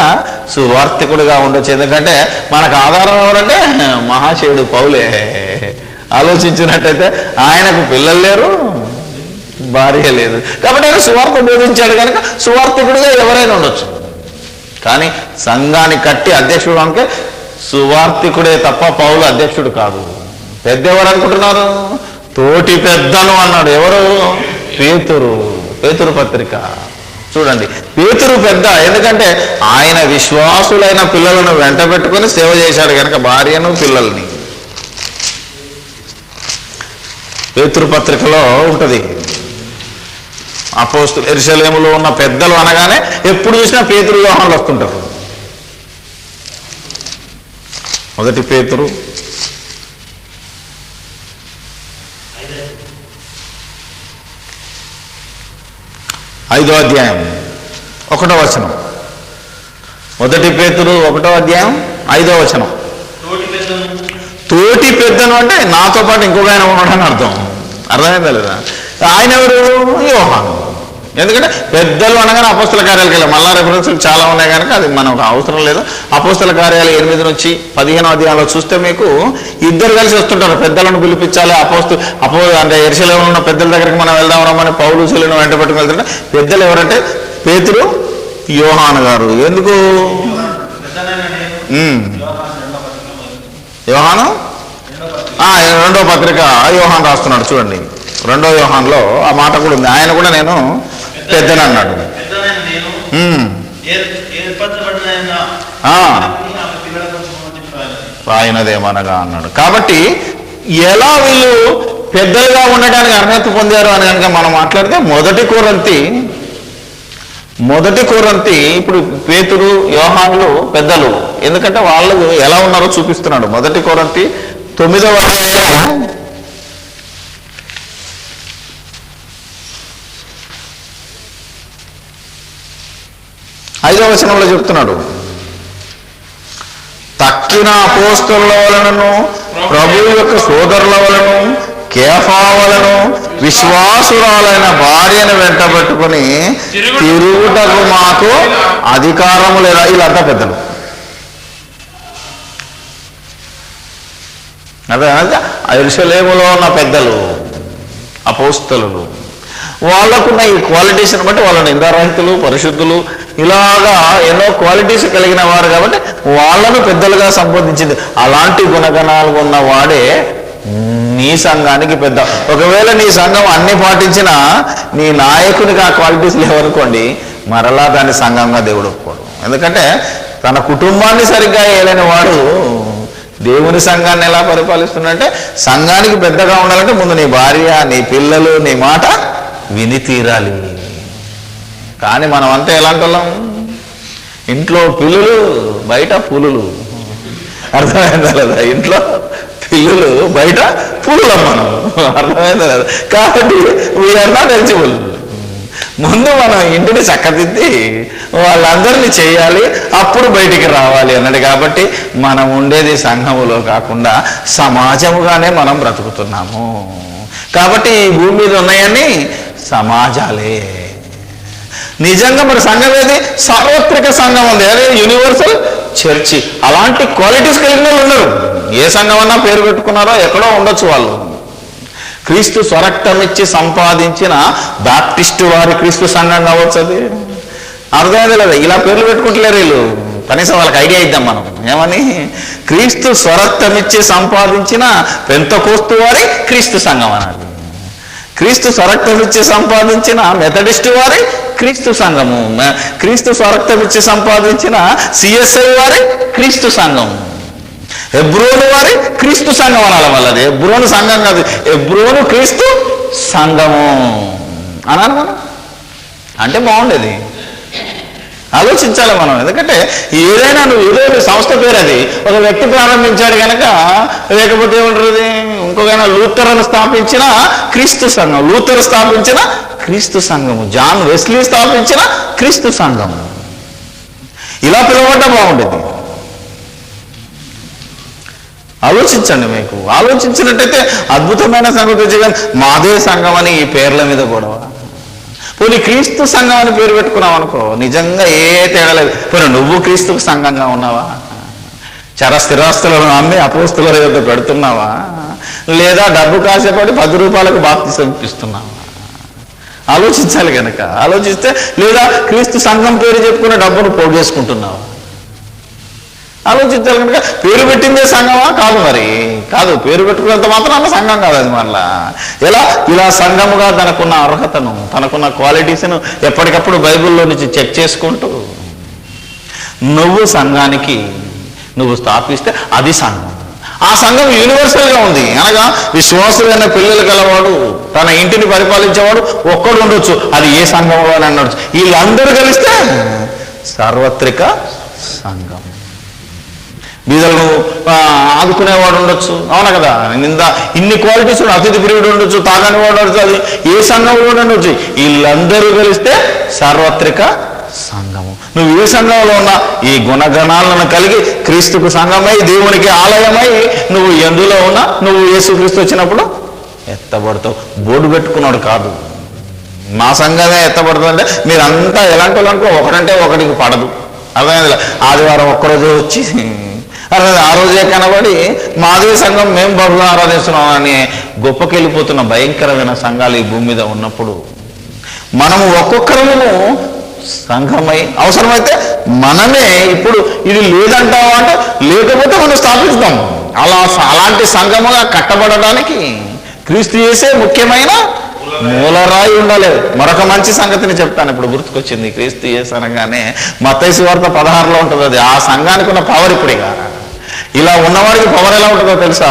సువార్తికుడిగా ఉండొచ్చు. ఎందుకంటే మనకు ఆధారం ఎవరంటే మహాశయుడు పౌలే. ఆలోచించినట్టయితే ఆయనకు పిల్లలు లేరు, భార్య లేదు, కాబట్టి ఆయన సువార్త బోధించాడు కనుక సువార్తికుడిగా ఎవరైనా ఉండొచ్చు. కానీ సంఘాన్ని కట్టి అధ్యక్షుడు అంటే సువార్తికుడే తప్ప పౌలు అధ్యక్షుడు కాదు. పెద్ద ఎవరు అనుకుంటున్నారు? తోటి పెద్దను అన్నాడు. ఎవరు? పేతురు. పేతురు పత్రిక చూడండి. పేతురు పెద్ద, ఎందుకంటే ఆయన విశ్వాసులైన పిల్లలను వెంట పెట్టుకొని సేవ చేశాడు కనుక భార్యను పిల్లల్ని. పేతురు పత్రికలో ఉంటుంది. అపోస్తలు యెరూషలేములో ఉన్న పెద్దలు అనగానే ఎప్పుడు చూసినా పేతురు యోహానులు వస్తుంటారు. మొదటి పేతురు 5వ అధ్యాయం 1వ వచనం. మొదటి పేతురు 1వ అధ్యాయం 5వ వచనం. తోటి పెద్దను అంటే నాతో పాటు ఇంకొక ఆయన ఉన్నాడని అర్థం. అర్థమైందా లేదా? ఆయన ఎవరు? యోహాను. ఎందుకంటే పెద్దలు అనగానే అపోస్తల కార్యాలకు వెళ్ళాం. మళ్ళా రెఫరెన్స్లు చాలా ఉన్నాయి కనుక అది మనకు అవసరం లేదు. అపోస్తల కార్యాలు 8 నుంచి 15వ అధ్యాయంలో చూస్తే మీకు ఇద్దరు కలిసి వస్తుంటారు. పెద్దలను పిలిపించాలి, అంటే యెరూషలేములో ఉన్న పెద్దల దగ్గరికి మనం వెళ్దాం రమ్మని పౌలు శీలను వెంట పెట్టుకుని వెళ్తుంటే పెద్దలు ఎవరంటే పేతురు, యోహాను గారు. ఎందుకు? యోహాను 2వ పత్రిక యోహాను రాస్తున్నాడు చూడండి. 2వ యోహానులో ఆ మాట కూడా ఉంది. ఆయన కూడా నేను పెద్దను అన్నాడు. ఆయనదేమనగా అన్నాడు. కాబట్టి ఎలా వీళ్ళు పెద్దలుగా ఉండడానికి అర్హత పొందారు అని కనుక మనం మాట్లాడితే మొదటి కొరింథీ ఇప్పుడు పేతురు, యోహానులు పెద్దలు. ఎందుకంటే వాళ్ళు ఎలా ఉన్నారో చూపిస్తున్నాడు. మొదటి కొరింథీ 9వ అధ్యాయం 5వ వచనంలో చెప్తున్నాడు. తక్కిన అపోస్తలుల వలనను ప్రభువు యొక్క సోదరుల వలను కేఫా వలను విశ్వాసురాలైన భార్యను వెంటబెట్టుకుని తిరుగుటకు మాకు అధికారము లేదా? వీళ్ళంతా పెద్దలు. అదే యెరూషలేములో ఉన్న పెద్దలు, అపోస్తలులు. వాళ్ళకున్న ఈ క్వాలిటీస్ని బట్టి వాళ్ళ నిందారహితులు, పరిశుద్ధులు, ఇలాగా ఎన్నో క్వాలిటీస్ కలిగిన వారు కాబట్టి వాళ్ళను పెద్దలుగా సంబోధించింది. అలాంటి గుణగణాలు ఉన్న వాడే నీ సంఘానికి పెద్ద. ఒకవేళ నీ సంఘం అన్ని పాటించినా నీ నాయకునికి ఆ క్వాలిటీస్ లేవనుకోండి, మరలా దాన్ని సంఘంగా దేవుడు ఒప్పుకోడు. ఎందుకంటే తన కుటుంబాన్ని సరిగ్గా ఏలేని వాడు దేవుని సంఘాన్ని ఎలా పరిపాలిస్తుందంటే, సంఘానికి పెద్దగా ఉండాలంటే ముందు నీ భార్య, నీ పిల్లలు, నీ మాట విని తీరాలి. కానీ మనం అంతా ఎలాంటి వాళ్ళం? ఇంట్లో పిల్లులు, బయట పులులు. అర్థమైందా లేదా? ఇంట్లో పిల్లులు, బయట పులులం మనం. అర్థమైందా లేదా? కాబట్టి వీఆర్ నాట్ ఎలిజిబుల్. ముందు మనం ఇంటిని చక్కదిద్ది వాళ్ళందరినీ చేయాలి, అప్పుడు బయటికి రావాలి అన్నాడు. కాబట్టి మనం ఉండేది సంఘములో కాకుండా సమాజముగానే మనం బ్రతుకుతున్నాము. కాబట్టి ఈ భూమి మీద ఉన్నాయని సమాజాలే. నిజంగా మరి సంఘం ఏది? సార్వత్రిక సంఘం ఉంది, అదే యూనివర్సల్ చర్చి. అలాంటి క్వాలిటీస్ కలిగిన వాళ్ళు ఉన్నారు. ఏ సంఘం అన్నా పేరు పెట్టుకున్నారో ఎక్కడో ఉండొచ్చు వాళ్ళు. క్రీస్తు స్వరక్తం ఇచ్చి సంపాదించిన బాప్టిస్టు వారి క్రీస్తు సంఘం కావచ్చు. అది అర్థమైంది లేదా? ఇలా పేర్లు పెట్టుకుంటలేరు వీళ్ళు. కనీసం వాళ్ళకి ఐడియా ఇద్దాం మనం. ఏమని? క్రీస్తు స్వరక్తం ఇచ్చి సంపాదించిన పెంతెకోస్తు వారి క్రీస్తు సంఘం అన్నది. క్రీస్తు స్వరక్తం ఇచ్చి సంపాదించిన మెథడిస్టు వారి క్రీస్తు సంఘము, క్రీస్తు స్వరక్తం ఇచ్చి సంపాదించిన సిఎస్ఐ వారి క్రీస్తు సంఘం, హెబ్రోను వారి క్రీస్తు సంఘం అనాలి. వాళ్ళది హెబ్రోను సంఘం కాదు, హెబ్రోను క్రీస్తు సంఘము అనాలి మనం. అంటే బాగుండేది. ఆలోచించాలి మనం. ఎందుకంటే ఏదైనా నువ్వు ఏదో సంస్థ పేరు, అది ఒక వ్యక్తి ప్రారంభించాడు కనుక, లేకపోతే ఏమంటారు, ఇంకొకైనా లూథరన్ స్థాపించిన క్రీస్తు సంఘం, లూథర్ స్థాపించిన క్రీస్తు సంఘము, జాన్ వెస్లీ స్థాపించిన క్రీస్తు సంఘము, ఇలా పిలవడం బాగుండేది. ఆలోచించండి. మీకు ఆలోచించినట్టయితే అద్భుతమైన సంగతి వచ్చి మాదే సంఘం అని ఈ పేర్ల మీద గొడవ. పోనీ క్రీస్తు సంఘం అని పేరు పెట్టుకున్నావు అనుకో, నిజంగా ఏ తేడా లేదు. పోనీ నువ్వు క్రీస్తుకు సంఘంగా ఉన్నావా? స్థిరాస్తులను అమ్మి అపోస్తుల యొద్ద పెడుతున్నావా? లేదా డబ్బు కాసేపడి 10 రూపాయలకు బాప్తిసం ఇస్తున్నావా? ఆలోచించాలి కనుక. ఆలోచిస్తే లేదా క్రీస్తు సంఘం పేరు చెప్పుకున్న డబ్బును పోగు చేసుకుంటున్నావా? ఆలోచించాలి కనుక. పేరు పెట్టిందే సంఘమా? కాదు. మరి కాదు. పేరు పెట్టుకున్నంత మాత్రం సంఘం కాదు అది. మళ్ళా ఇలా సంఘముగా తనకున్న అర్హతను, తనకున్న క్వాలిటీస్ను ఎప్పటికప్పుడు బైబిల్లో నుంచి చెక్ చేసుకుంటూ నువ్వు సంఘానికి నువ్వు స్థాపిస్తే అది సంఘం. ఆ సంఘం యూనివర్సల్గా ఉంది. అనగా విశ్వాసులైన పిల్లలు గలవాడు, తన ఇంటిని పరిపాలించేవాడు ఒక్కడు ఉండొచ్చు. అది ఏ సంఘంలో అని అనొచ్చు. వీళ్ళందరూ కలిస్తే సార్వత్రిక సంఘం. బీదలను ఆదుకునేవాడు ఉండొచ్చు, అవునా కదా? ఇన్ని క్వాలిటీస్ అతిథి ప్రియుడు ఉండొచ్చు, తాగని వాడు ఉండొచ్చు. అది ఏ సంఘంలో ఉండొచ్చు. వీళ్ళందరూ కలిస్తే సార్వత్రిక సంఘము. నువ్వు ఏ సంఘంలో ఉన్నా ఈ గుణగణాలను కలిగి క్రీస్తుకు సంఘమై, దేవునికి ఆలయమై నువ్వు ఎందులో ఉన్నా నువ్వు యేసుక్రీస్తు వచ్చినప్పుడు ఎత్తబడతావు. బోర్డు పెట్టుకున్నాడు కాదు, మా సంఘమే ఎత్తబడుతుందంటే మీరంతా ఎలాంటి వాళ్ళంటే ఒకటంటే ఒకటికి పడదు. అర్థమైంది? ఆదివారం ఒక్కరోజు వచ్చి ఆ రోజే కనబడి మాదే సంఘం మేము బహుగా ఆరాధిస్తున్నాం అని గొప్పకెళ్ళిపోతున్న భయంకరమైన సంఘాలు ఈ భూమి మీద ఉన్నప్పుడు మనము ఒక్కొక్కరము సంఘమై అవసరమైతే మనమే ఇప్పుడు ఇది లేదంటావా అంటే లేకపోతే మనం స్థాపిస్తాం. అలాంటి సంఘముగా కట్టబడడానికి క్రీస్తు యేసే ముఖ్యమైన మూలరాయి ఉండాలి. మరొక మంచి సంగతిని చెప్తాను, ఇప్పుడు గుర్తుకొచ్చింది. క్రీస్తు యేసు అనగానే మత్తయి సువార్త 16లో ఉంటుంది. అది ఆ సంఘానికి ఉన్న పవర్. ఇప్పుడు ఇలా ఉన్నవాడికి పవర్ ఎలా ఉంటుందో తెలుసా?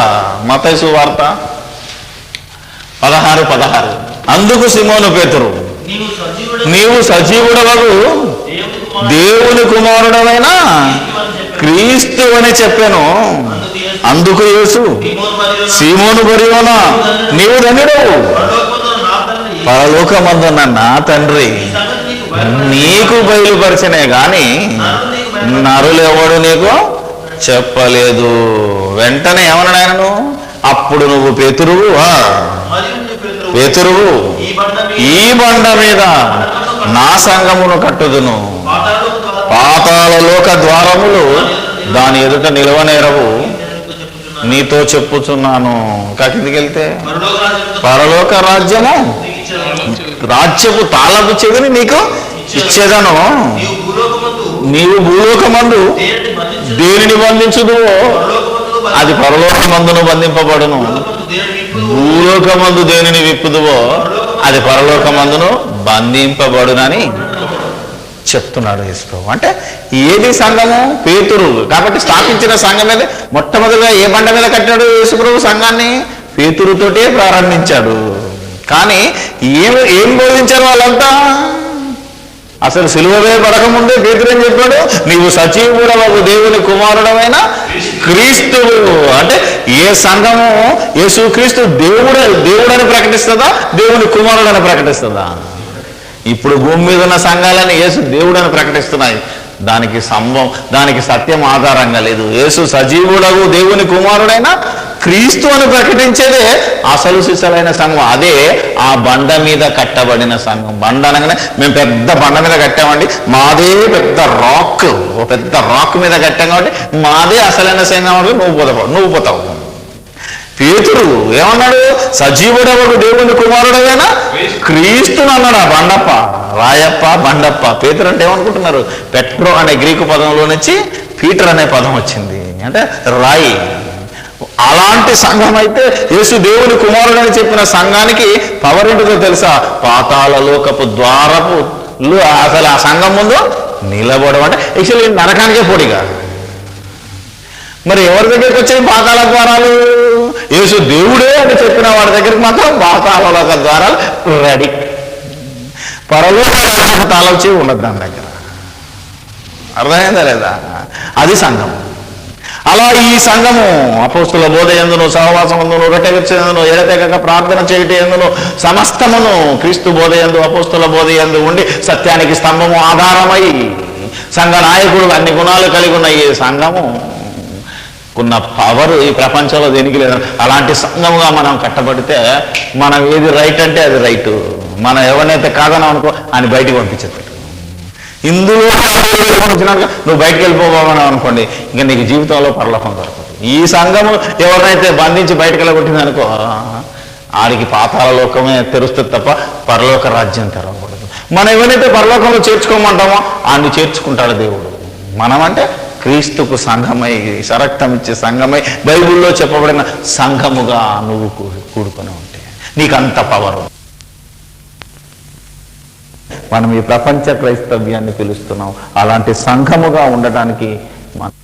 మత్తయి సువార్త 16:16. అందుకు సిమోను పేతురు, నీవు సజీవుడవగు దేవుని కుమారుడవైన క్రీస్తు అని చెప్పాను. అందుకు యేసు, సీమోను బరియోనా, నీవు ధన్యుడవు, పరలోకమందున్న నా తండ్రి నీకు బయలుపరిచనే గాని నరులెవడు నీకు చెప్పలేదు. వెంటనే ఏమన్నాడు ఆయనను? అప్పుడు నువ్వు పేతురువు ఈ బండ మీద నా సంఘమును కట్టుదును, పాతాళలోక ద్వారములు దాని ఎదుట నిలవనేరవు నీతో చెప్పుచున్నాను. కిందికి వెళ్తే పరలోక రాజ్యపు తాళపు చెవిని నీకు ఇచ్చేదను. నీవు భూలోకమందు దేనిని బంధించుదువో అది పరలోకమందును బంధింపబడును, భూలోకమందు దేనిని విప్పుదువో అది పరలోకమందును బంధింపబడునని చెప్తున్నాడు యేసుప్రభు. అంటే ఏది సంఘము? పేతురు. కాబట్టి స్థాపించిన సంఘం మీద మొట్టమొదటిగా ఏ బండ మీద కట్టాడు యేసుప్రభు? సంఘాన్ని పేతురుతోటే ప్రారంభించాడు. కానీ ఏం బోధించారు వాళ్ళంతా? అసలు సిలువ వేయబడకముందే పేతురు ఏం చెప్పాడు? నీవు సజీవుడవగు దేవుని కుమారుడమైన క్రీస్తువు. అంటే ఏ సంఘము యేసుక్రీస్తు దేవుడని ప్రకటిస్తుందా, దేవుని కుమారుడని ప్రకటిస్తుందా? ఇప్పుడు భూమి మీద ఉన్న సంఘాలని యేసు దేవుడని ప్రకటిస్తున్నాయి. దానికి సత్యం ఆధారంగా లేదు. యేసు సజీవుడగు దేవుని కుమారుడైన క్రీస్తు అని ప్రకటించేదే అసలు సిసలైన సంఘం. అదే ఆ బండ మీద కట్టబడిన సంఘం. బండ అనగానే మేము పెద్ద బండ మీద కట్టామండి, మాదే పెద్ద రాక్ మీద కట్టాం కాబట్టి మాదే అసలైన సంఘం అంటే నువ్వు పోతావు. పేతురు ఏమన్నాడు? సజీవుడవడు దేవుని కుమారుడైన క్రీస్తుని అన్నాడు. ఆ బండప్ప, రాయప్ప, బండప్ప. పేతురు అంటే ఏమనుకుంటున్నారు? పెట్రో అనే గ్రీకు పదంలో నుంచి పీటర్ అనే పదం వచ్చింది, అంటే రాయి. అలాంటి సంఘం అయితే యేసు దేవుని కుమారుడని చెప్పిన సంఘానికి పవర్ ఏంటిదో తెలుసా? పాతాళలోకపు ద్వారపులు అసలు ఆ సంఘం ముందు నిలబడడం. అంటే యాక్చువల్లీ నరకానికే పొడిగా. మరి ఎవరి దగ్గరికి వచ్చాయి పాతాళ ద్వారాలు? యేసు దేవుడే అని చెప్పిన వాడి దగ్గరికి మాత్రం పాతాళలోక ద్వారాలు రెడీ. పరలోక తాళం చేయి ఉండదు దాని దగ్గర. అర్థమైందా లేదా? అది సంఘం. అలా ఈ సంఘము అపోస్తుల బోధ యందును, సహవాసమందును, రొట్టె విరుచుటయందును, ఎడతెగక ప్రార్థన చేయుట యందును సమస్తమును క్రీస్తు బోధ యందు, అపోస్తుల బోధ యందు ఉండి సత్యానికి స్తంభము ఆధారమై సంఘ నాయకుడు అన్ని గుణాలు కలిగి ఉన్న ఈ సంఘము ఉన్న పవర్ ఈ ప్రపంచంలో దేనికి లేదు. అలాంటి సంఘముగా మనం కట్టబడితే మనం ఏది రైట్ అంటే అది రైట్, మనం ఎవరినైతే కాదన్నాం అనుకో అని బయటికి పంపించేది. ఇందులో నువ్వు బయటికి వెళ్ళిపోవాలని అనుకోండి, ఇంకా నీకు జీవితంలో పరలోకం దొరకదు. ఈ సంఘము ఎవరినైతే బంధించి బయటకు వెళ్ళగొట్టింది అనుకో, ఆడికి పాతాళ లోకమే తెరుస్తుంది తప్ప పరలోక రాజ్యం తెరవకూడదు. మనం ఎవరైతే పరలోకంలో చేర్చుకోమంటామో ఆడిని చేర్చుకుంటాడు దేవుడు. మనమంటే క్రీస్తుకు సంఘమై, సరక్తం ఇచ్చే సంఘమై, బైబిల్లో చెప్పబడిన సంఘముగా నువ్వు కూడుకొని ఉంటే నీకు అంత పవర్. మనం ఈ ప్రపంచ క్రైస్తవ్యాన్ని పిలుస్తున్నాం. అలాంటి సంఘముగా ఉండటానికి మనం